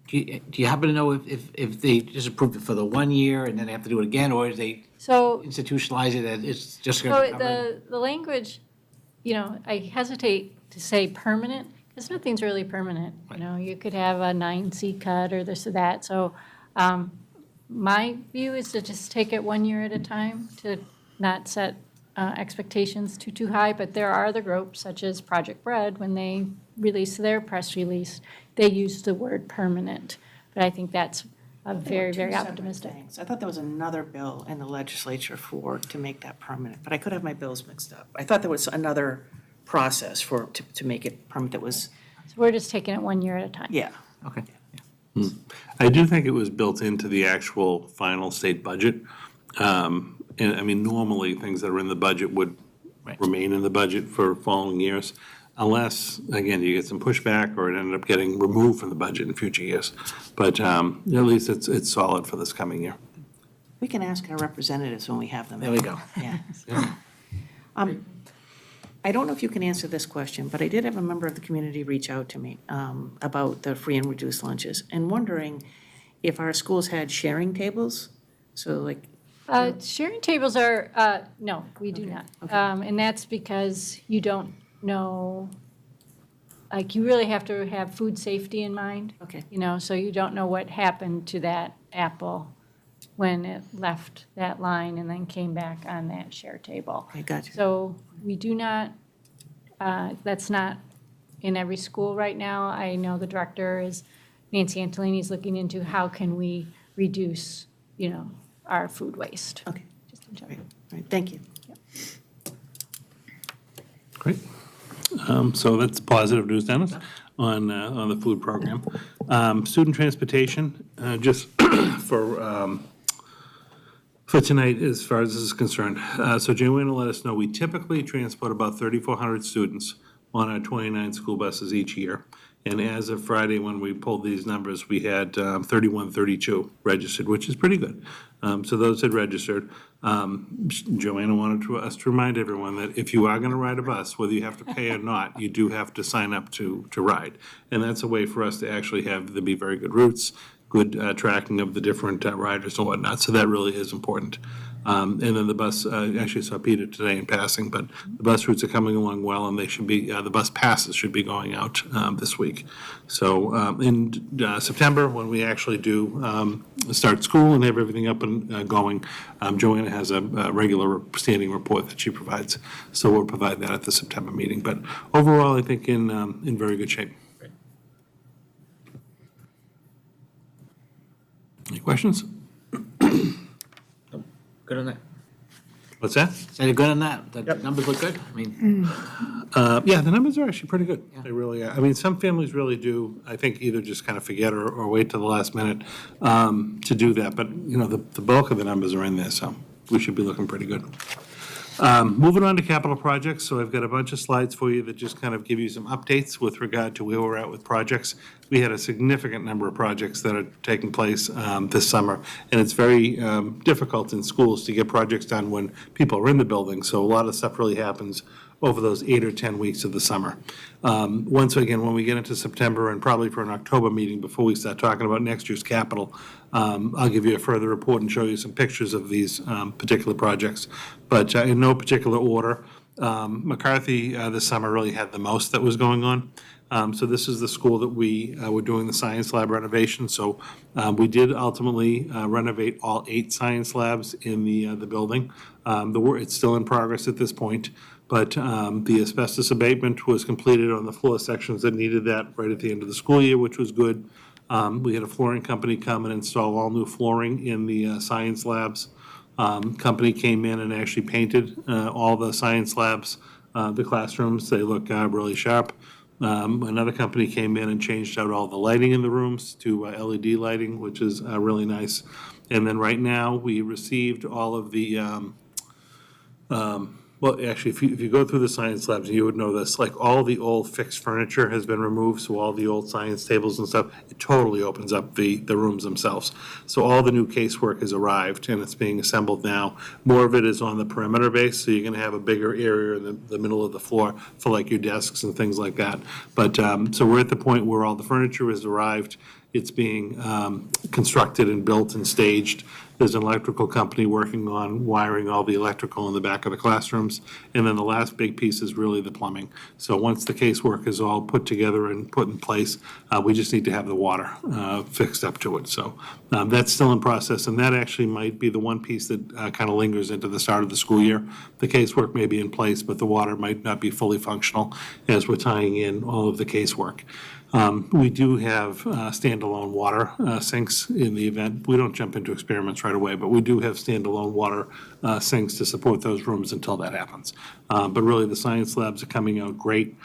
Do you happen to know if they just approved it for the 1 year and then they have to do it again, or is they So institutionalize it and it's just going So to be covered? the language, I hesitate to say permanent, because nothing's really permanent. You could have a 9C cut or this or that. So my view is to just take it 1 year at a time, to not set expectations too high. But there are other groups, such as Project Bread, when they released their press release, they used the word permanent. But I think that's a very, very optimistic. I thought there was another bill in the legislature to make that permanent, but I could have my bills mixed up. I thought there was another process to make it permanent that was, So we're just taking it 1 year at a time. yeah. Okay. I do think it was built into the actual final state budget. And I mean, normally, things that are in the budget would Right. remain in the budget for following years, unless, again, you get some pushback or it ended up getting removed from the budget in future years. But at least it's solid for this coming year. We can ask our representatives when we have them. There we go. Yeah. I don't know if you can answer this question, but I did have a member of the community reach out to me about the free and reduced lunches, and wondering if our schools had sharing tables, so like, Sharing tables are, no, we do not. okay. And that's because you don't know, like, you really have to have food safety in mind. okay, So you don't know what happened to that apple when it left that line and then came back on that share table. I got you. So we do not, that's not in every school right now. I know the director is, Nancy Antolini, is looking into how can we reduce, our food waste. Okay, Just in all general. right, thank you. Great. So that's positive news, Dennis, on the food program. Student transportation, just for tonight, as far as this is concerned. So Joanna let us know, we typically transport about 3,400 students on our 29 school buses each year. And as of Friday, when we pulled these numbers, we had 3132 registered, which is pretty good. So those had registered. Joanna wanted us to remind everyone that if you are going to ride a bus, whether you have to pay or not, you do have to sign up to ride. And that's a way for us to actually have there be very good routes, good tracking of the different riders and whatnot. So that really is important. And then the bus, actually saw Peter today in passing, but the bus routes are coming along well, and they should be, the bus passes should be going out this week. So in September, when we actually do start school and have everything up and going, Joanna has a regular standing report that she provides. So we'll provide that at the September meeting. But overall, I think in very good shape. Any questions? Good on that. What's that? So you're good on that? The numbers look good? I mean, Yeah, the numbers are actually pretty good. They really are. I mean, some families really do, I think, either just kind of forget or wait till the last minute to do that. But, the bulk of the numbers are in there, so we should be looking pretty good. Moving on to capital projects, so I've got a bunch of slides for you that just kind of give you some updates with regard to where we're at with projects. We had a significant number of projects that are taking place this summer, and it's very difficult in schools to get projects done when people are in the building, so a lot of stuff really happens over those 8 or 10 weeks of the summer. Once again, when we get into September and probably for an October meeting before we start talking about next year's capital, I'll give you a further report and show you some pictures of these particular projects. But in no particular order, McCarthy this summer really had the most that was going on. So this is the school that we were doing the science lab renovation. So we did ultimately renovate all 8 science labs in the building. It's still in progress at this point. But the asbestos abatement was completed on the floor sections that needed that right at the end of the school year, which was good. We had a flooring company come and install all new flooring in the science labs. Company came in and actually painted all the science labs, the classrooms. They look really sharp. Another company came in and changed out all the lighting in the rooms to LED lighting, which is really nice. And then right now, we received all of the Well, actually, if you go through the science labs, you would know this, like all the old fixed furniture has been removed, so all the old science tables and stuff, it totally opens up the rooms themselves. So all the new casework has arrived and it's being assembled now. More of it is on the perimeter base, so you're gonna have a bigger area in the middle of the floor for like your desks and things like that. But, so we're at the point where all the furniture has arrived. It's being constructed and built and staged. There's an electrical company working on wiring all the electrical in the back of the classrooms. And then the last big piece is really the plumbing. So once the casework is all put together and put in place, we just need to have the water fixed up to it. So that's still in process, and that actually might be the one piece that kind of lingers into the start of the school year. The casework may be in place, but the water might not be fully functional as we're tying in all of the casework. We do have standalone water sinks in the event. We don't jump into experiments right away, but we do have standalone water sinks to support those rooms until that happens. But really, the science labs are coming out great.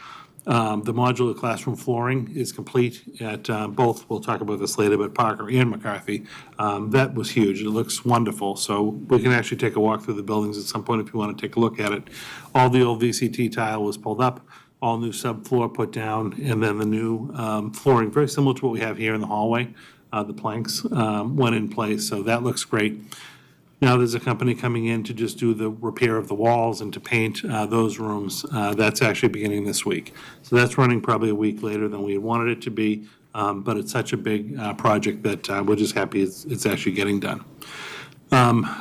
The modular classroom flooring is complete at both, we'll talk about this later, but Parker and McCarthy. That was huge. It looks wonderful. So we can actually take a walk through the buildings at some point if you want to take a look at it. All the old VCT tile was pulled up. All new subfloor put down, and then the new flooring, very similar to what we have here in the hallway. The planks went in place, so that looks great. Now there's a company coming in to just do the repair of the walls and to paint those rooms. That's actually beginning this week. So that's running probably a week later than we had wanted it to be, but it's such a big project that we're just happy it's actually getting done.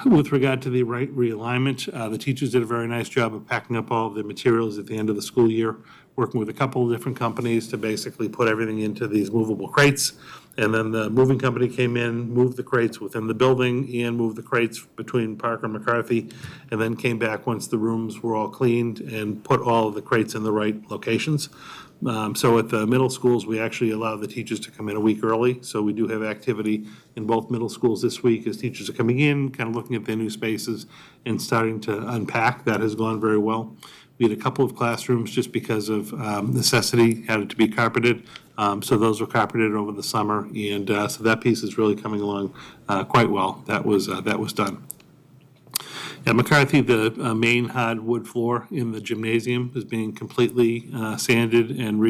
With regard to the realignment, the teachers did a very nice job of packing up all of their materials at the end of the school year, working with a couple of different companies to basically put everything into these movable crates. And then the moving company came in, moved the crates within the building and moved the crates between Parker and McCarthy, and then came back once the rooms were all cleaned and put all of the crates in the right locations. So at the middle schools, we actually allow the teachers to come in a week early. So we do have activity in both middle schools this week as teachers are coming in, kind of looking at their new spaces and starting to unpack. That has gone very well. We had a couple of classrooms just because of necessity, had it to be carpeted. So those were carpeted over the summer, and so that piece is really coming along quite well. That was done. At McCarthy, the main hardwood floor in the gymnasium is being completely sanded and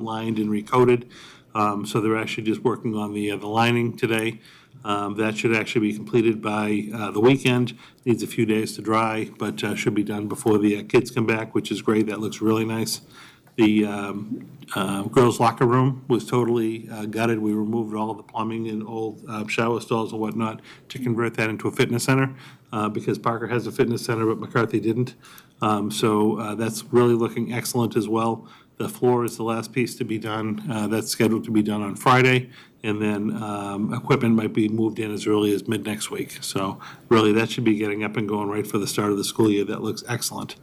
lined and recoated. So they're actually just working on the lining today. That should actually be completed by the weekend. Needs a few days to dry, but should be done before the kids come back, which is great. That looks really nice. The girls' locker room was totally gutted. We removed all of the plumbing and old shower stalls and whatnot to convert that into a fitness center because Parker has a fitness center, but McCarthy didn't. So that's really looking excellent as well. The floor is the last piece to be done. That's scheduled to be done on Friday. And then equipment might be moved in as early as mid next week. So really, that should be getting up and going right for the start of the school year. That looks excellent.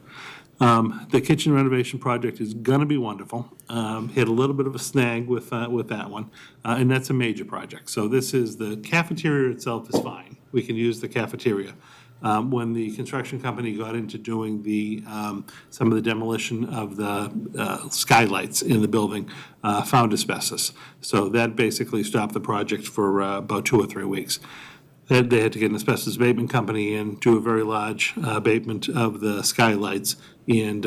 The kitchen renovation project is going to be wonderful. Hit a little bit of a snag with that one, and that's a major project. So this is the cafeteria itself is fine. We can use the cafeteria. When the construction company got into doing some of the demolition of the skylights in the building, found asbestos. So that basically stopped the project for about 2 or 3 weeks. They had to get an asbestos abatement company in, do a very large abatement of the skylights, and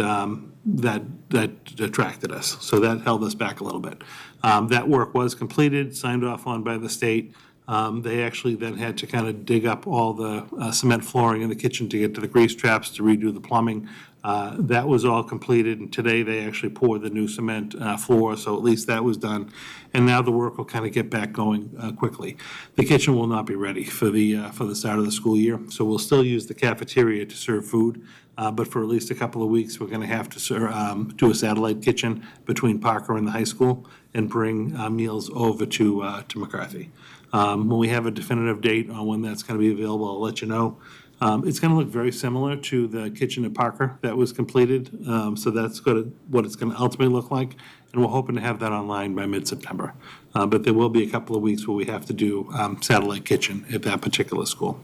that detracted us. So that held us back a little bit. That work was completed, signed off on by the state. They actually then had to kind of dig up all the cement flooring in the kitchen to get to the grease traps to redo the plumbing. That was all completed, and today they actually poured the new cement floor, so at least that was done. And now the work will kind of get back going quickly. The kitchen will not be ready for the start of the school year, so we'll still use the cafeteria to serve food. But for at least a couple of weeks, we're going to have to do a satellite kitchen between Parker and the high school and bring meals over to McCarthy. When we have a definitive date on when that's going to be available, I'll let you know. It's going to look very similar to the kitchen at Parker that was completed. So that's what it's going to ultimately look like. And we're hoping to have that online by mid-September. But there will be a couple of weeks where we have to do satellite kitchen at that particular school.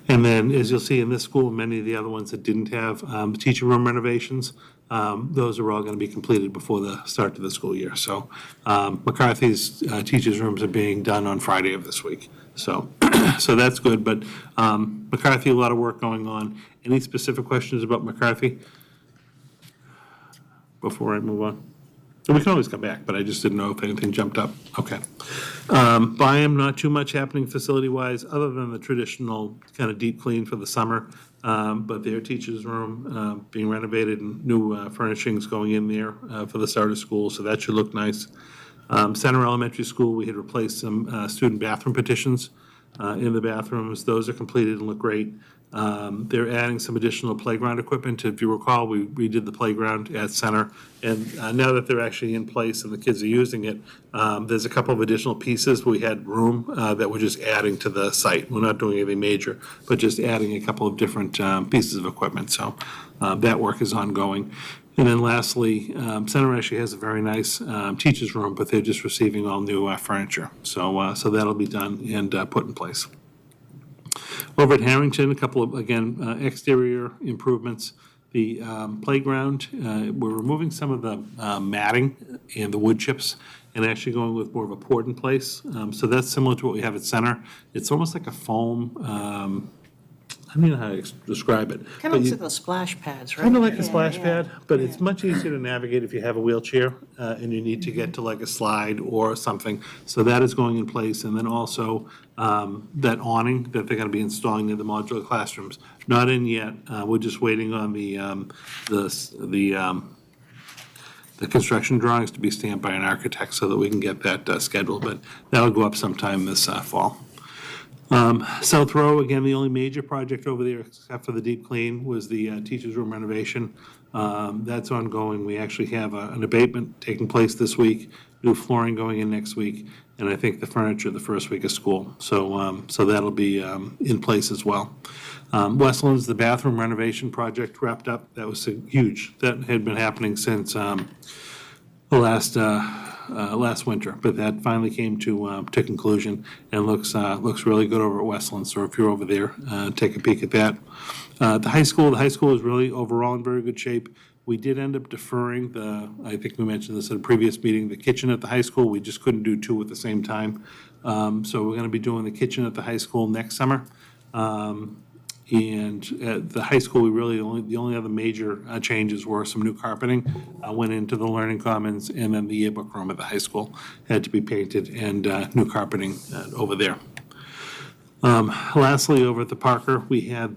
And then, as you'll see in this school, many of the other ones that didn't have teacher room renovations, those are all going to be completed before the start of the school year. So McCarthy's teachers' rooms are being done on Friday of this week. So that's good. But McCarthy, a lot of work going on. Any specific questions about McCarthy? before I move on? We can always come back, but I just didn't know if anything jumped up. Okay. Byam, not too much happening facility-wise, other than the traditional kind of deep clean for the summer. But their teacher's room being renovated and new furnishings going in there for the start of school, so that should look nice. Center Elementary School, we had replaced some student bathroom petitions in the bathrooms. Those are completed and look great. They're adding some additional playground equipment. If you recall, we redid the playground at Center. And now that they're actually in place and the kids are using it, there's a couple of additional pieces. We had room that we're just adding to the site. We're not doing anything major, but just adding a couple of different pieces of equipment. So that work is ongoing. And then lastly, Center actually has a very nice teacher's room, but they're just receiving all new furniture. So that'll be done and put in place. Over at Harrington, a couple of, again, exterior improvements. The playground, we're removing some of the matting and the wood chips and actually going with more of a poured in place. So that's similar to what we have at Center. It's almost like a foam, I don't know how to describe it. Kind of looks like those splash pads, right? Kind of like a Yeah, splash yeah. pad, but it's much easier to navigate if you have a wheelchair and you need to get to like a slide or something. So that is going in place. And then also that awning that they're going to be installing in the modular classrooms. Not in yet. We're just waiting on the construction drawings to be stamped by an architect so that we can get that scheduled. But that'll go up sometime this fall. South Row, again, the only major project over there, except for the deep clean, was the teacher's room renovation. That's ongoing. We actually have an abatement taking place this week, new flooring going in next week, and I think the furniture the first week of school. So that'll be in place as well. Westlands, the bathroom renovation project wrapped up. That was huge. That had been happening since the last winter, but that finally came to conclusion and looks really good over at Westland. So if you're over there, take a peek at that. The high school is really overall in very good shape. We did end up deferring I think we mentioned this at a previous meeting, the kitchen at the high school. We just couldn't do two at the same time. So we're going to be doing the kitchen at the high school next summer. And at the high school, the only other major changes were some new carpeting went into the Learning Commons, and then the yearbook room at the high school had to be painted and new carpeting over there. Lastly, over at the Parker, we had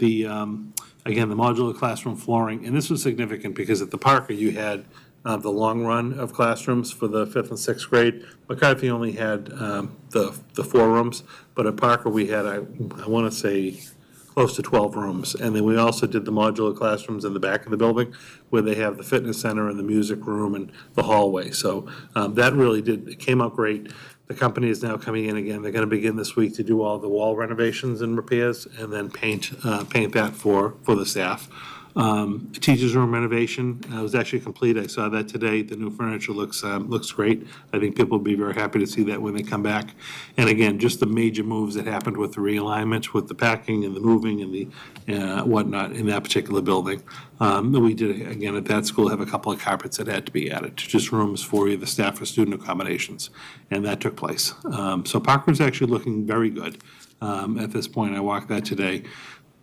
again, the modular classroom flooring, and this was significant because at the Parker, you had the long run of classrooms for the 5th and 6th grade. McCarthy only had the 4 rooms, but at Parker, we had, I want to say, close to 12 rooms. And then we also did the modular classrooms in the back of the building where they have the fitness center and the music room and the hallway. So that really it came out great. The company is now coming in again. They're going to begin this week to do all the wall renovations and repairs and then paint that for the staff. Teachers' room renovation was actually complete. I saw that today. The new furniture looks great. I think people will be very happy to see that when they come back. And again, just the major moves that happened with the realignment, with the packing and the moving and the whatnot in that particular building. We did, again, at that school, have a couple of carpets that had to be added to just rooms for either staff or student accommodations, and that took place. So Parker's actually looking very good at this point. I walked that today.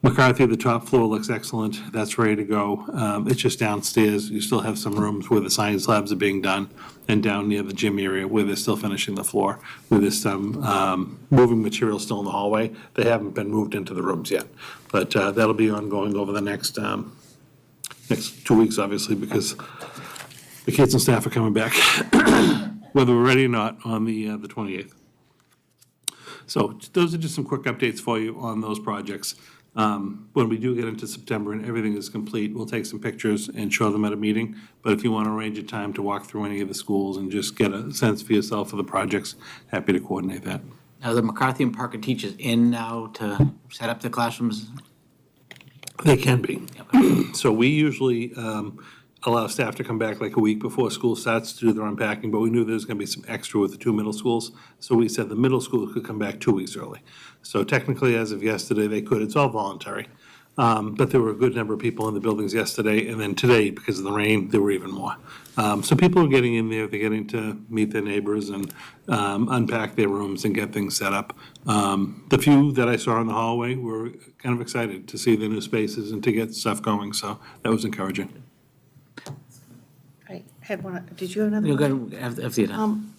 McCarthy, the top floor looks excellent. That's ready to go. It's just downstairs. You still have some rooms where the science labs are being done, and down near the gym area where they're still finishing the floor, where there's some moving material still in the hallway. They haven't been moved into the rooms yet. But that'll be ongoing over the next 2 weeks, obviously, because the kids and staff are coming back, whether we're ready or not, on the 28th. So those are just some quick updates for you on those projects. When we do get into September and everything is complete, we'll take some pictures and show them at a meeting. But if you want to arrange a time to walk through any of the schools and just get a sense for yourself of the projects, happy to coordinate that. Are the McCarthy and Parker teachers in now to set up the classrooms? They can be. So we usually allow staff to come back like a week before school starts to do their unpacking, but we knew there was going to be some extra with the 2 middle schools. So we said the middle school could come back 2 weeks early. So technically, as of yesterday, they could. It's all voluntary. But there were a good number of people in the buildings yesterday, and then today, because of the rain, there were even more. So people are getting in there. They're getting to meet their neighbors and unpack their rooms and get things set up. The few that I saw in the hallway were kind of excited to see the new spaces and to get stuff going. So that was encouraging. Right. had one, did you have another You're one? good, after you done.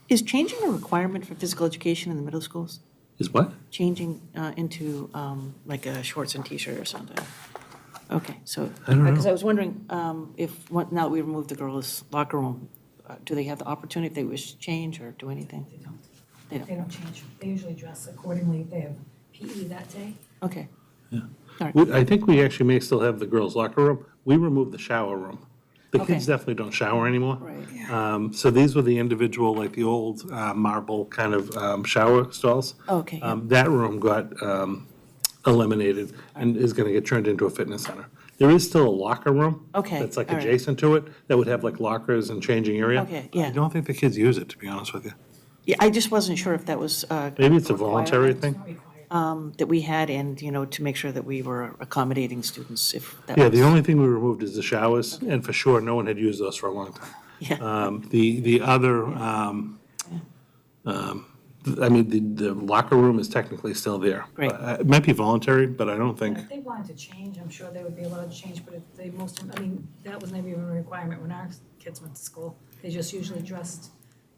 Is changing a requirement for physical education in the middle schools? Is what? Changing into like a shorts and t-shirt or something? Okay, so, I don't know. because I was wondering if, now that we removed the girls' locker room, do they have the opportunity if they wish to change or do anything? They They don't, don't change. They usually dress accordingly. They have PE that day. okay. All right, I think we actually may still have the girls' locker room. We removed the shower room. The Okay. kids definitely don't shower anymore. right. So these were the individual, like the old marble kind of shower stalls. Okay, yeah. That room got eliminated and is going to get turned into a fitness center. There is still a locker room. Okay, That's like all right. adjacent to it, that would have like lockers and changing area. Okay, yeah. I don't think the kids use it, to be honest with you. Yeah, I just wasn't sure if that was. Maybe it's a voluntary requirement, thing. Not required. That we had and, to make sure that we were accommodating students if that Yeah, the was- only thing we removed is the showers, and for sure, no one had used those for a long time. Yeah, The other, the locker room is technically still there. Great. It might be voluntary, but I don't think, If they wanted to change, I'm sure they would be allowed to change, but if they that was never even a requirement when our kids went to school. They just usually dressed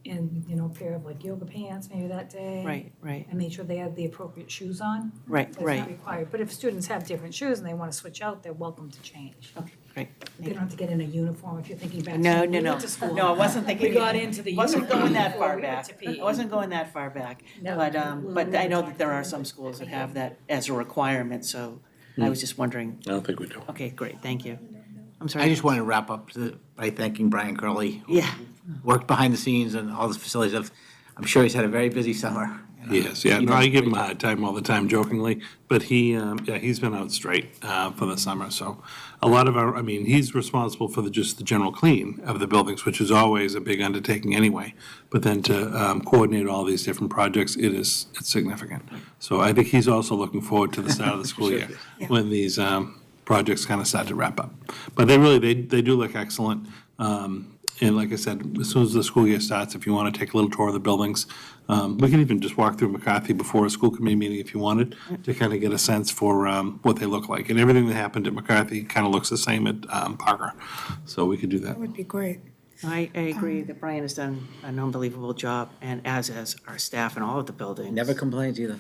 in, a pair of like yoga pants maybe that day. right. And made sure they had the appropriate shoes on. Right, But it's right. not required. But if students have different shoes and they want to switch out, they're welcome to change. Okay, great. They don't have to get in a uniform if you're thinking back to No, when no, we no. went to school. No, I wasn't thinking. We got into the Wasn't uniform going that before far we went back. to PE. I wasn't going that far back. No, But I know that there are some schools that have that as a requirement, so I was just wondering. I don't think we do. Okay, great, thank you. I'm sorry. I just wanted to wrap up by thanking Brian Curley. who Yeah. Worked behind the scenes and all the facilities. I'm sure he's had a very busy summer. Yes, yeah, He no, does I a give him great a hard time all the time jokingly, but he's been out straight for the summer, so a lot of he's responsible for just the general clean of the buildings, which is always a big undertaking anyway, but then to coordinate all these different projects, it's significant. So I think he's also looking forward to the start of the school year, when these projects kind of start to wrap up. But they do look excellent. And like I said, as soon as the school year starts, if you want to take a little tour of the buildings, we can even just walk through McCarthy before a school committee meeting if you wanted, to kind of get a sense for what they look like. And everything that happened at McCarthy kind of looks the same at Parker. So we could do that. That would be great. I agree that Brian has done an unbelievable job, and as has our staff in all of the buildings. Never complains either.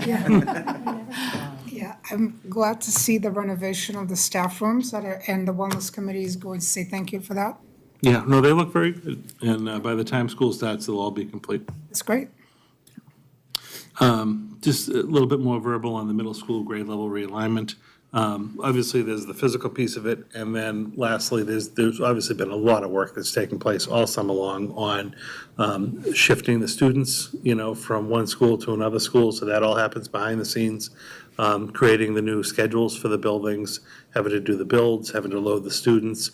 Yeah, I'm glad to see the renovation of the staff rooms and the wellness committee is going to say thank you for that. Yeah, no, they look very good. And by the time school starts, they'll all be complete. It's great. Just a little bit more verbal on the middle school grade level realignment. Obviously, there's the physical piece of it, and then lastly, there's obviously been a lot of work that's taken place all summer long on shifting the students, from one school to another school, so that all happens behind the scenes. Creating the new schedules for the buildings, having to do the builds, having to load the students.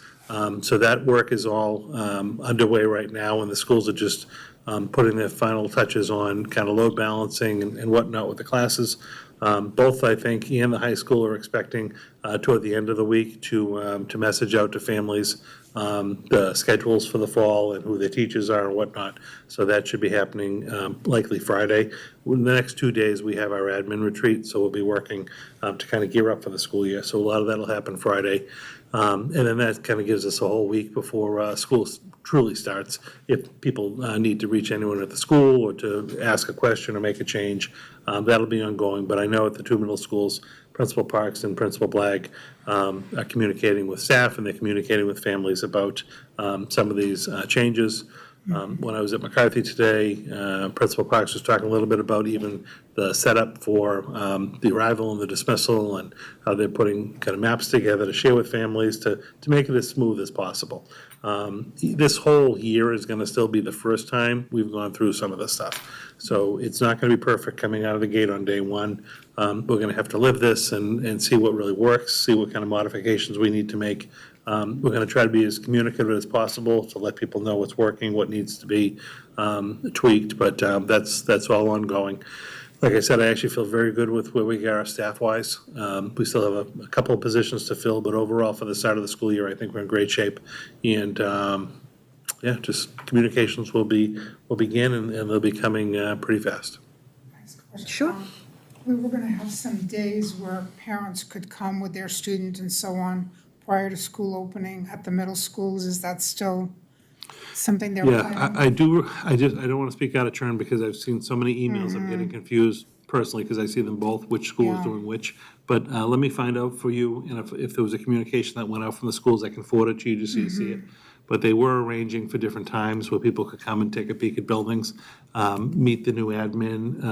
So that work is all underway right now, and the schools are just putting their final touches on kind of load balancing and whatnot with the classes. Both, I think, he and the high school are expecting toward the end of the week to message out to families the schedules for the fall and who the teachers are and whatnot. So that should be happening likely Friday. In the next 2 days, we have our admin retreat, so we'll be working to kind of gear up for the school year. So a lot of that will happen Friday. And then that kind of gives us a whole week before school truly starts. If people need to reach anyone at the school or to ask a question or make a change, that'll be ongoing. But I know at the two middle schools, Principal Parks and Principal Blagg are communicating with staff and they're communicating with families about some of these changes. When I was at McCarthy today, Principal Parks was talking a little bit about even the setup for the arrival and the dismissal and how they're putting kind of maps together to share with families to make it as smooth as possible. This whole year is going to still be the first time we've gone through some of this stuff. So it's not going to be perfect coming out of the gate on day one. We're going to have to live this and see what really works, see what kind of modifications we need to make. We're going to try to be as communicative as possible to let people know what's working, what needs to be tweaked, but that's all ongoing. Like I said, I actually feel very good with where we are staff-wise. We still have a couple of positions to fill, but overall, for the start of the school year, I think we're in great shape. And just communications will begin, and they'll be coming pretty fast. Sure. We were going to have some days where parents could come with their student and so on, prior to school opening at the middle schools? Is that still something they're Yeah, planning? I do, I don't want to speak out of turn because I've seen so many emails, I'm getting confused personally because I see them both, which school is Yeah. doing which. But let me find out for you, and if there was a communication that went out from the schools, I can forward it to you just so you see it. But they were arranging for different times where people could come and take a peek at buildings, meet the new admin,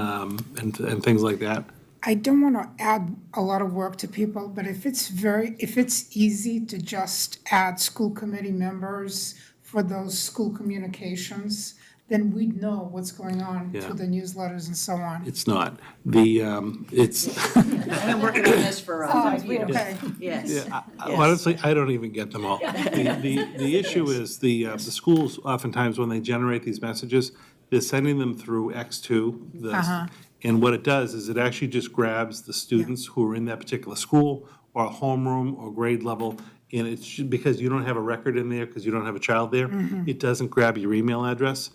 and things like that. I don't want to add a lot of work to people, but if it's easy to just add school committee members for those school communications, then we'd know what's going on Yeah. through the newsletters and so on. It's not. It's, I've been working on this for 5 years. Okay, Yes. honestly, I don't even get them all. The issue is the schools oftentimes, when they generate these messages, they're sending them through X2. And what it does is it actually just grabs the students who are in that particular school or homeroom or grade level. And it's because you don't have a record in there, because you don't have a child there, it doesn't grab your email address.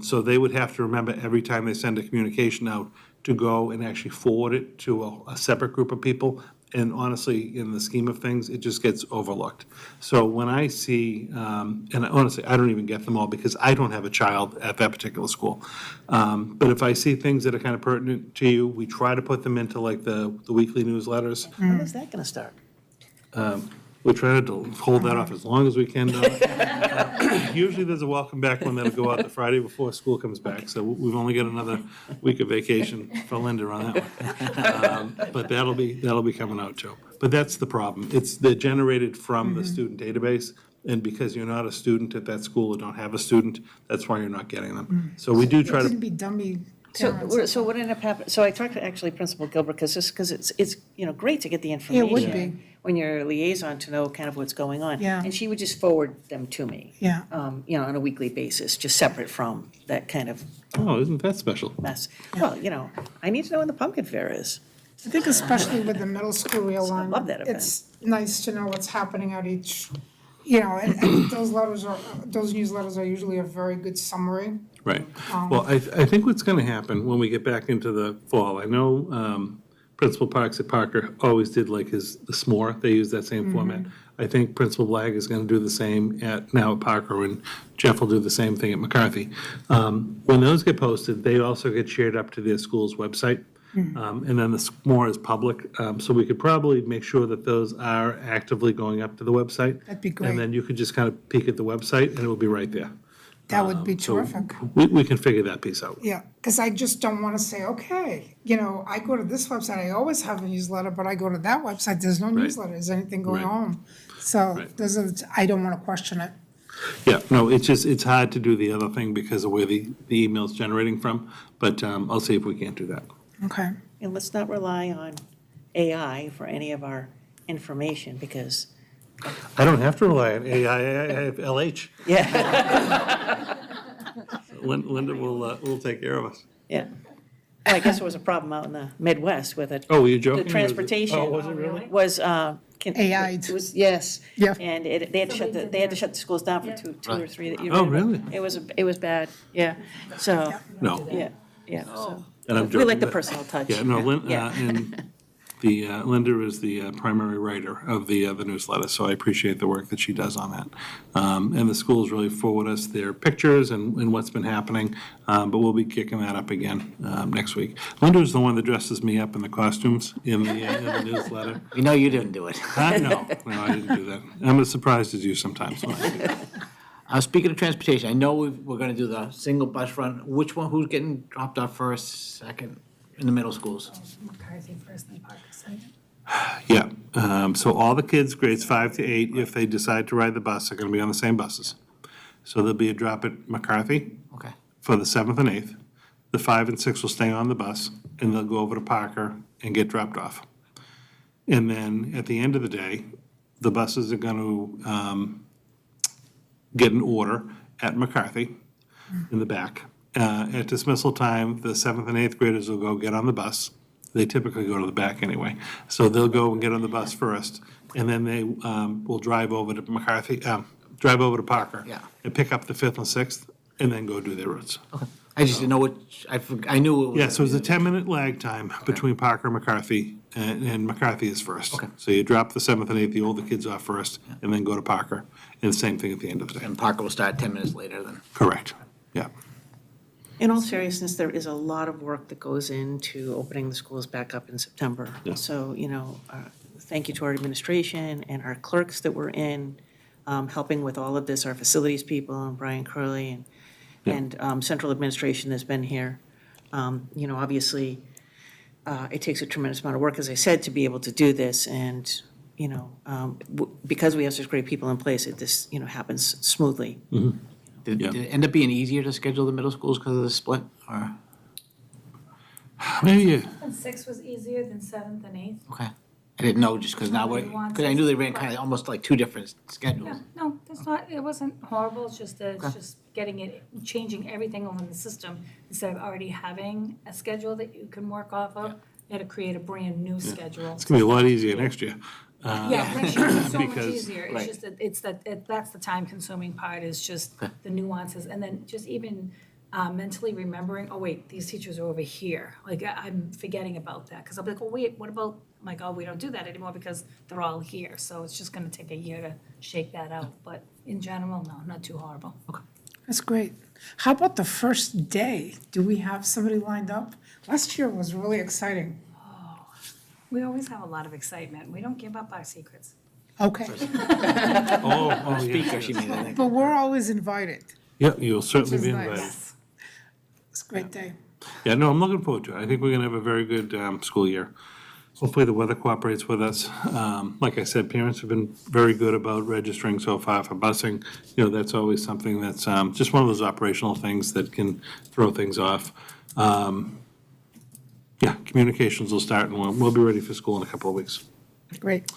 So they would have to remember every time they send a communication out to go and actually forward it to a separate group of people. And honestly, in the scheme of things, it just gets overlooked. So when I see, and honestly, I don't even get them all because I don't have a child at that particular school. But if I see things that are kind of pertinent to you, we try to put them into like the weekly newsletters. When is that gonna start? We try to hold that off as long as we can. Usually there's a welcome back one that'll go out the Friday before school comes back, so we've only got another week of vacation for Linda on that one. But that'll be coming out too. But that's the problem. They're generated from the student database, and because you're not a student at that school or don't have a student, that's why you're not getting them. So we do try it to. couldn't be dummy parents. So what ended up happening, so I talked to actually Principal Gilbert, because it's, great to get the information. would be. When you're a liaison, to know kind of what's going on. Yeah. And she would just forward them to me. Yeah. On a weekly basis, just separate from that kind of Oh, isn't that special? mess. Well, I need to know when the pumpkin fair is. I think especially with the middle school realignment. love that event. It's nice to know what's happening at each, and those newsletters are usually a very good summary. Right. Well, I think what's going to happen when we get back into the fall, I know Principal Parks at Parker always did like the s'more. They use that same format. I think Principal Blagg is going to do the same now at Parker, and Jeff will do the same thing at McCarthy. When those get posted, they also get shared up to their school's website. And then the s'more is public, so we could probably make sure that those are actively going up to the website. That'd be great. And then you could just kind of peek at the website, and it will be right there. That would be So terrific. we can figure that piece out. Yeah, because I just don't want to say, okay, I go to this website, I always have a newsletter, but I go to that website, there's no newsletter, is anything going Right. on? So Right. I don't want to question it. Yeah, no, it's hard to do the other thing because of where the email's generating from, but I'll see if we can't do that. Okay. And let's not rely on AI for any of our information, because, I don't have to rely on AI, I have LH. yeah, Linda will take care of us. yeah. And I guess there was a problem out in the Midwest with it. Oh, were you joking? The transportation. Oh, was it really? Was, AI'd. It was, yes. Yeah. And they had to shut the schools down for two or three that you Oh, remember. really? It was bad, yeah. So, No. yeah, so. And I'm We joking, like the but- personal touch. Yeah, no, Yeah. and Linda is the primary writer of the newsletter, so I appreciate the work that she does on that. And the schools really forward us their pictures and what's been happening, but we'll be kicking that up again next week. Linda is the one that dresses me up in the costumes in the newsletter. We know you didn't do it. No, I didn't do that. I'm as surprised as you sometimes. when I do that. Speaking of transportation, I know we're gonna do the single bus run. Who's getting dropped off first, second in the middle schools? McCarthy first, then Parker second. Yeah, so all the kids, grades 5 to 8, if they decide to ride the bus, are going to be on the same buses. So there'll be a drop at McCarthy Okay. for the 7th and 8th. The 5 and 6 will stay on the bus, and they'll go over to Parker and get dropped off. And then at the end of the day, the buses are going to get an order at McCarthy in the back. At dismissal time, the 7th and 8th graders will go get on the bus. They typically go to the back anyway. So they'll go and get on the bus first, and then they will drive over to drive over to Parker. Yeah. And pick up the 5th and 6th, and then go do their routes. I just didn't know I knew it was. Yeah, so it's a 10-minute lag time between Parker and McCarthy and McCarthy is first. Okay. So you drop the 7th and 8th, the older kids off first, and then go to Parker. And the same thing at the end of the day. And Parker will start 10 minutes later then. Correct, yeah. In all seriousness, there is a lot of work that goes into opening the schools back up in September. Yeah. So, thank you to our administration and our clerks that were in, helping with all of this, our facilities people, and Brian Curley, and central administration that's been here. Obviously, it takes a tremendous amount of work, as I said, to be able to do this, and, because we have such great people in place, this happens smoothly. Did Yeah. it end up being easier to schedule the middle schools because of the split, or? Maybe, And 6 was easier than 7th and 8th. Okay. I didn't know, just because now, because I knew they ran kind of almost like two different schedules. Yeah, no, that's not, it wasn't horrible, it's just, Okay. getting it, changing everything over the system. Instead of already having a schedule that you can work off of, you had to create a brand-new schedule. it's going to be a lot easier next year. Yeah, next year is so much Because- easier, it's Right. just that's the time-consuming part, is just Okay. the nuances, and then just even mentally remembering, oh wait, these teachers are over here, like I'm forgetting about that, because I'm like, oh wait, what about, I'm like, oh, we don't do that anymore because they're all here, so it's just gonna take a year to shake that out, but in general, no, not too horrible. That's great. How about the first day? Do we have somebody lined up? Last year was really exciting. We always have a lot of excitement, we don't give up our secrets. Okay, Oh, Speaker, she mean, I think. but we're always invited. Yeah, you'll certainly Which be is nice. invited. It's a great day. Yeah, no, I'm looking forward to it. I think we're going to have a very good school year. Hopefully, the weather cooperates with us. Like I said, parents have been very good about registering so far for busing. That's always something that's just one of those operational things that can throw things off. Yeah, communications will start, and we'll be ready for school in a couple of weeks. Great.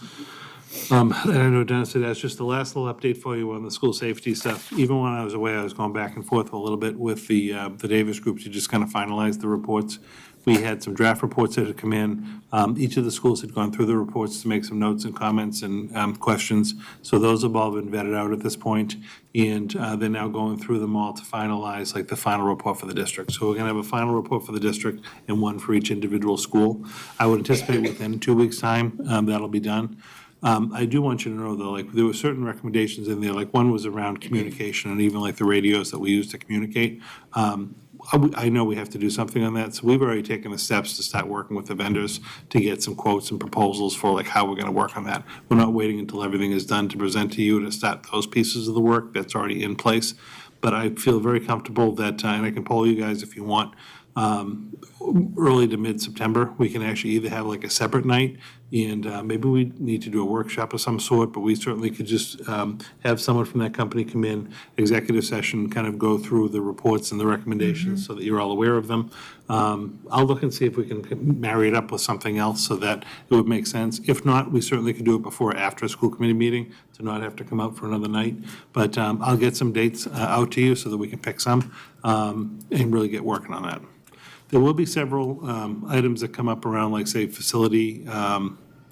And I know Dennis said that's just the last little update for you on the school safety stuff. Even when I was away, I was going back and forth a little bit with the Davis group to just kind of finalize the reports. We had some draft reports that had come in. Each of the schools had gone through the reports to make some notes and comments and questions. So those have all been vetted out at this point, and they're now going through them all to finalize like the final report for the district. So we're going to have a final report for the district and one for each individual school. I would anticipate within 2 weeks' time that'll be done. I do want you to know, though, like, there were certain recommendations in there, like, one was around communication and even like the radios that we use to communicate. I know we have to do something on that, so we've already taken the steps to start working with the vendors to get some quotes and proposals for like how we're gonna work on that. We're not waiting until everything is done to present to you to start those pieces of the work that's already in place. But I feel very comfortable that, and I can poll you guys if you want, early to mid-September, we can actually either have like a separate night, and maybe we need to do a workshop of some sort, but we certainly could just have someone from that company come in, executive session, kind of go through the reports and the recommendations so that you're all aware of them. I'll look and see if we can marry it up with something else so that it would make sense. If not, we certainly could do it before or after a school committee meeting to not have to come out for another night. But I'll get some dates out to you so that we can pick some and really get working on that. There will be several items that come up around, like, say, facility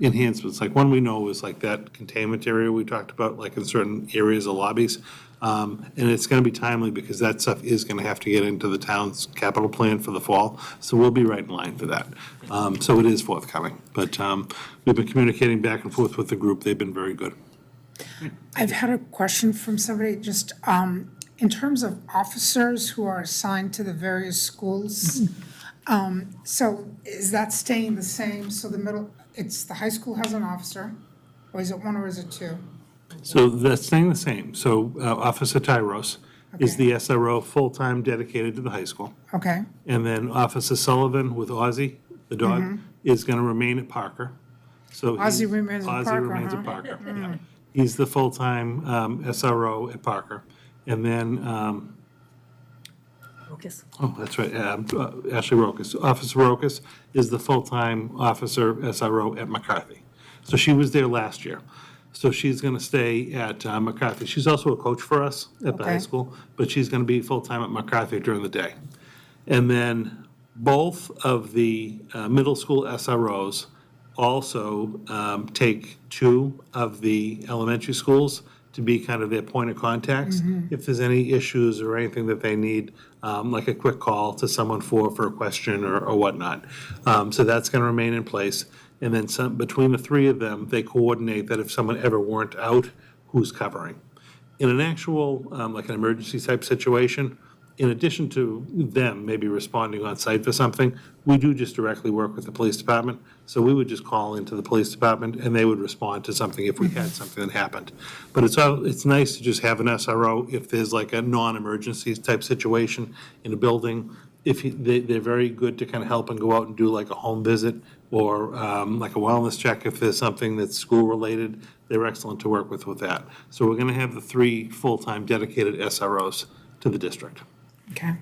enhancements. Like, one we know is like that containment area we talked about, like in certain areas of lobbies. And it's going to be timely because that stuff is going to have to get into the town's capital plan for the fall. So we'll be right in line for that. So it is forthcoming. But we've been communicating back and forth with the group. They've been very good. I've had a question from somebody, just in terms of officers who are assigned to the various schools. So is that staying the same? So the high school has an officer, or is it one or is it two? So that's staying the same. So Officer Tyros is Okay. the SRO, full-time dedicated to the high school. Okay, And then Officer Sullivan with Ozzy, the dog, is going to remain at Parker. So Ozzy remains at Parker, Ozzy remains huh? at Parker, yeah. He's the full-time SRO at Parker. And then, Focus. oh, that's right, Ashley Rokas. Officer Rokas is the full-time officer SRO at McCarthy. So she was there last year. So she's going to stay at McCarthy. She's also a coach for us at the high Okay. school, but she's going to be full-time at McCarthy during the day. And then both of the middle school SROs also take two of the elementary schools to be kind of their point of contacts. If there's any issues or anything that they need, like a quick call to someone for a question or whatnot. So that's going to remain in place. And then some, between the three of them, they coordinate that if someone ever weren't out, who's covering. In an actual, like an emergency type situation, in addition to them maybe responding on site for something, we do just directly work with the police department. So we would just call into the police department and they would respond to something if we had something that happened. But it's nice to just have an SRO if there's like a non-emergency type situation in a building. They're very good to kind of help and go out and do like a home visit or like a wellness check if there's something that's school-related. They're excellent to work with that. So we're going to have the 3 full-time dedicated SROs to the district. Okay.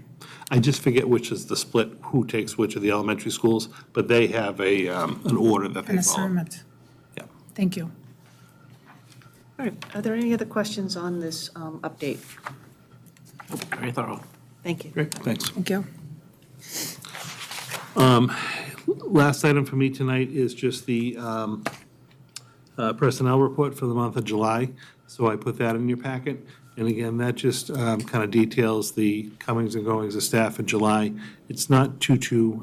I just forget which is the split, who takes which of the elementary schools, but they have an order that An they follow. assignment. Yeah. Thank you. All right, are there any other questions on this update? Very thorough. Thank you. Great, thanks. Thank you. Last item for me tonight is just the personnel report for the month of July. So I put that in your packet. And again, that just kind of details the comings and goings of staff in July. It's not too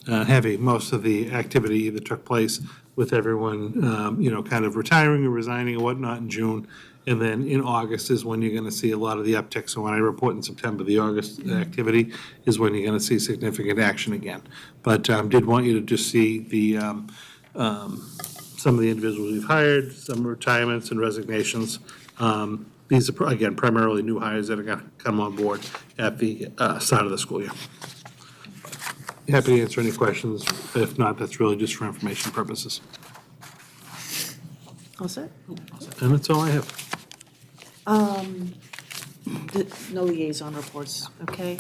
heavy. Most of the activity that took place with everyone, kind of retiring or resigning or whatnot in June. And then in August is when you're going to see a lot of the uptick. So when I report in September, the August activity is when you're going to see significant action again. But did want you to just see the some of the individuals we've hired, some retirements and resignations. These are, again, primarily new hires that are going to come on board at the start of the school year. Happy to answer any questions. If not, that's really just for information purposes. All set? And that's all I have. No liaison reports, okay?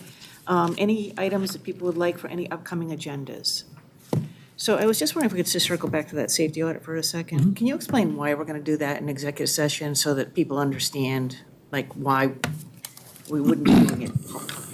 Any items that people would like for any upcoming agendas? So I was just wondering if we could just circle back to that safety audit for a second. Can you explain why we're going to do that in executive session so that people understand, like, why we wouldn't be doing it publicly?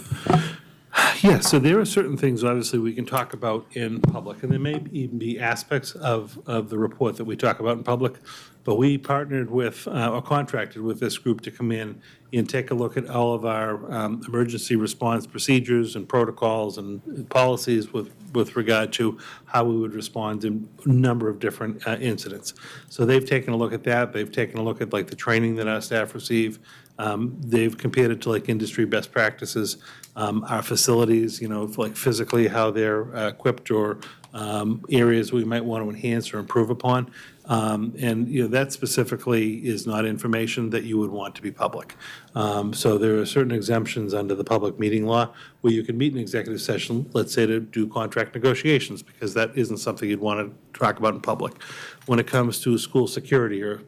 Yeah, so there are certain things, obviously, we can talk about in public, and there may even be aspects of the report that we talk about in public, but we partnered with, or contracted with this group to come in and take a look at all of our emergency response procedures and protocols and policies with regard to how we would respond in a number of different incidents. So they've taken a look at that. They've taken a look at like the training that our staff receive. They've compared it to like industry best practices, our facilities, like physically how they're equipped or areas we might want to enhance or improve upon. And that specifically is not information that you would want to be public. So there are certain exemptions under the public meeting law where you can meet in executive session, let's say to do contract negotiations, because that isn't something you'd want to talk about in public. When it comes to school security or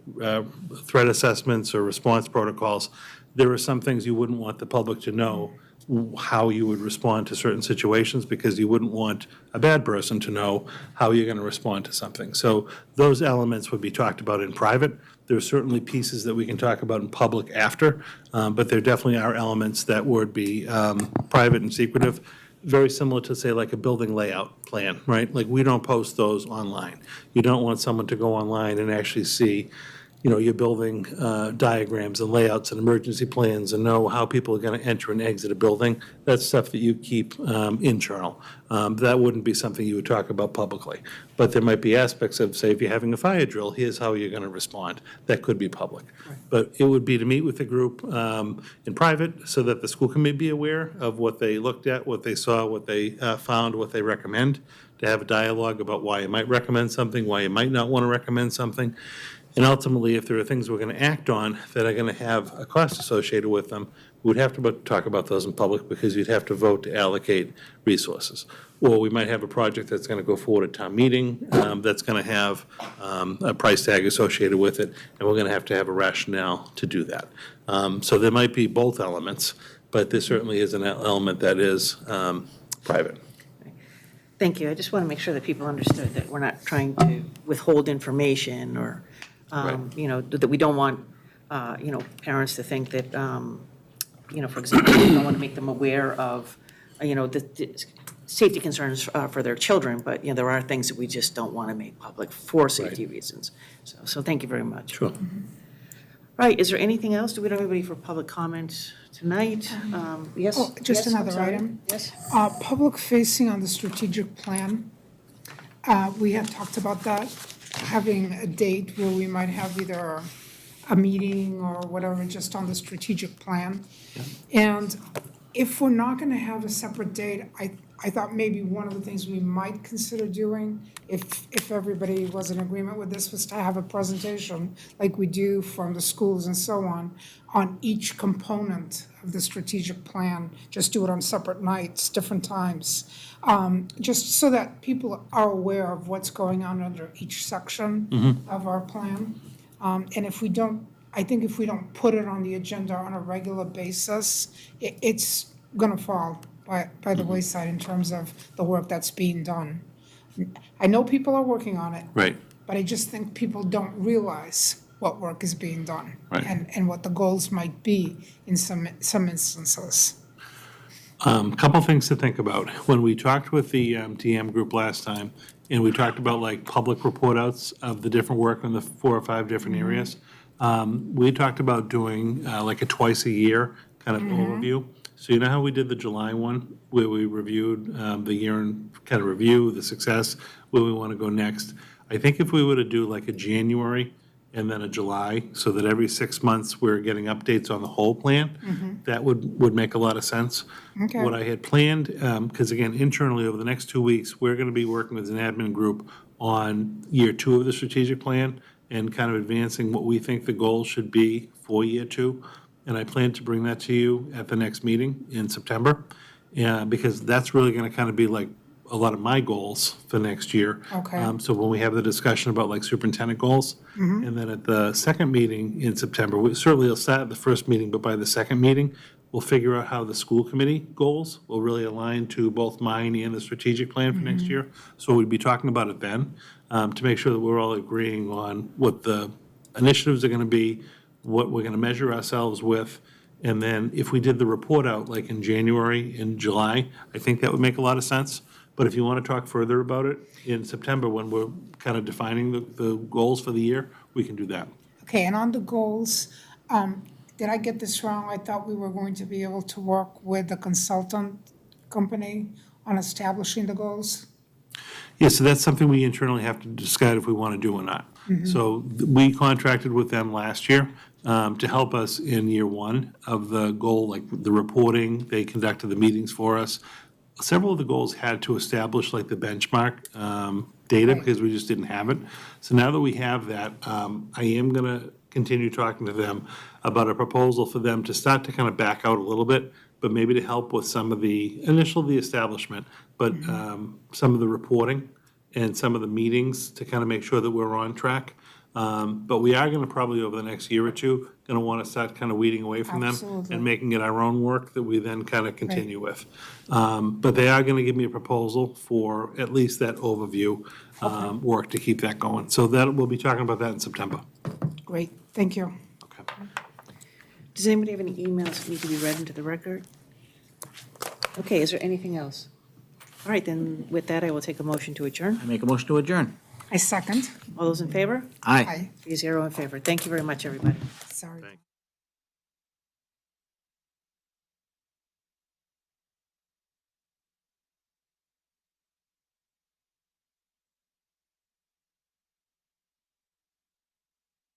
threat assessments or response protocols, there are some things you wouldn't want the public to know how you would respond to certain situations because you wouldn't want a bad person to know how you're going to respond to something. So those elements would be talked about in private. There are certainly pieces that we can talk about in public after, but there definitely are elements that would be private and secretive, very similar to, say, like a building layout plan, right? Like, we don't post those online. You don't want someone to go online and actually see your building diagrams and layouts and emergency plans and know how people are going to enter and exit a building. That's stuff that you keep internal. That wouldn't be something you would talk about publicly. But there might be aspects of, say, if you're having a fire drill, here's how you're going to respond. That could be public. But it would be to meet with the group in private so that the school committee be aware of what they looked at, what they saw, what they found, what they recommend, to have a dialogue about why you might recommend something, why you might not want to recommend something. And ultimately, if there are things we're going to act on that are going to have a cost associated with them, we would have to talk about those in public because you'd have to vote to allocate resources. Or we might have a project that's going to go forward at town meeting that's going to have a price tag associated with it, and we're going to have a rationale to do that. So there might be both elements, but there certainly is an element that is private. Thank you. I just want to make sure that people understood that we're not trying to withhold information or that we don't want, parents to think that, for example, we don't want to make them aware of, the safety concerns for their children, but, there are things that we just don't want to make public for safety reasons. So thank you very much. Sure. All right, is there anything else? Do we have anybody for public comment tonight? Yes? Just Yes, I'm another sorry. item. Yes? Public facing on the strategic plan. We had talked about that, having a date where we might have either a meeting or whatever, just on the strategic plan. And if we're not gonna have a separate date, I thought maybe one of the things we might consider doing, if everybody was in agreement with this, was to have a presentation like we do from the schools and so on each component of the strategic plan. Just do it on separate nights, different times, just so that people are aware of what's going on under each section of our plan. And if we don't, I think if we don't put it on the agenda on a regular basis, it's gonna fall by the wayside in terms of the work that's being done. I know people are working on it, Right. but I just think people don't realize what work is being done. Right. And what the goals might be in some instances. Couple things to think about. When we talked with the DM group last time, and we talked about like public report outs of the different work in the 4 or 5 different areas, we talked about doing like a twice a year kind of overview. So you know how we did the July one, where we reviewed the year and kind of review the success, where we want to go next? I think if we were to do like a January and then a July, so that every 6 months we're getting updates on the whole plan, that would make a lot of sense. Okay. What I had planned, because again, internally, over the next 2 weeks, we're going to be working with an admin group on year 2 of the strategic plan and kind of advancing what we think the goals should be for year 2. And I plan to bring that to you at the next meeting in September, because that's really going to kind of be like a lot of my goals for next year. Okay. So when we have the discussion about like superintendent goals, and then at the second meeting in September, we certainly will start at the first meeting, but by the second meeting, we'll figure out how the school committee goals will really align to both mine and the strategic plan for next year. So we'd be talking about it then, to make sure that we're all agreeing on what the initiatives are going to be, what we're going to measure ourselves with. And then if we did the report out like in January and July, I think that would make a lot of sense. But if you want to talk further about it in September, when we're kind of defining the goals for the year, we can do that. Okay, and on the goals, did I get this wrong? I thought we were going to be able to work with the consultant company on establishing the goals? Yeah, so that's something we internally have to decide if we want to do or not. So we contracted with them last year to help us in year 1 of the goal, like the reporting. They conducted the meetings for us. Several of the goals had to establish like the benchmark data because we just didn't have it. So now that we have that, I am going to continue talking to them about a proposal for them to start to kind of back out a little bit, but maybe to help with some of the the establishment, but some of the reporting and some of the meetings to kind of make sure that we're on track. But we are going to probably over the next year or two, going to want to start kind of weeding away from them Absolutely. and making it our own work that we then kind of continue with. But they are going to give me a proposal for at least that overview work to keep that going. So that, we'll be talking about that in September. Great, thank you. Okay. Does anybody have any emails that need to be read into the record? Okay, is there anything else? All right, then with that, I will take a motion to adjourn. I make a motion to adjourn. I second. All those in favor? Aye. Aye, 3-0 in favor. Thank you very much, everybody. sorry.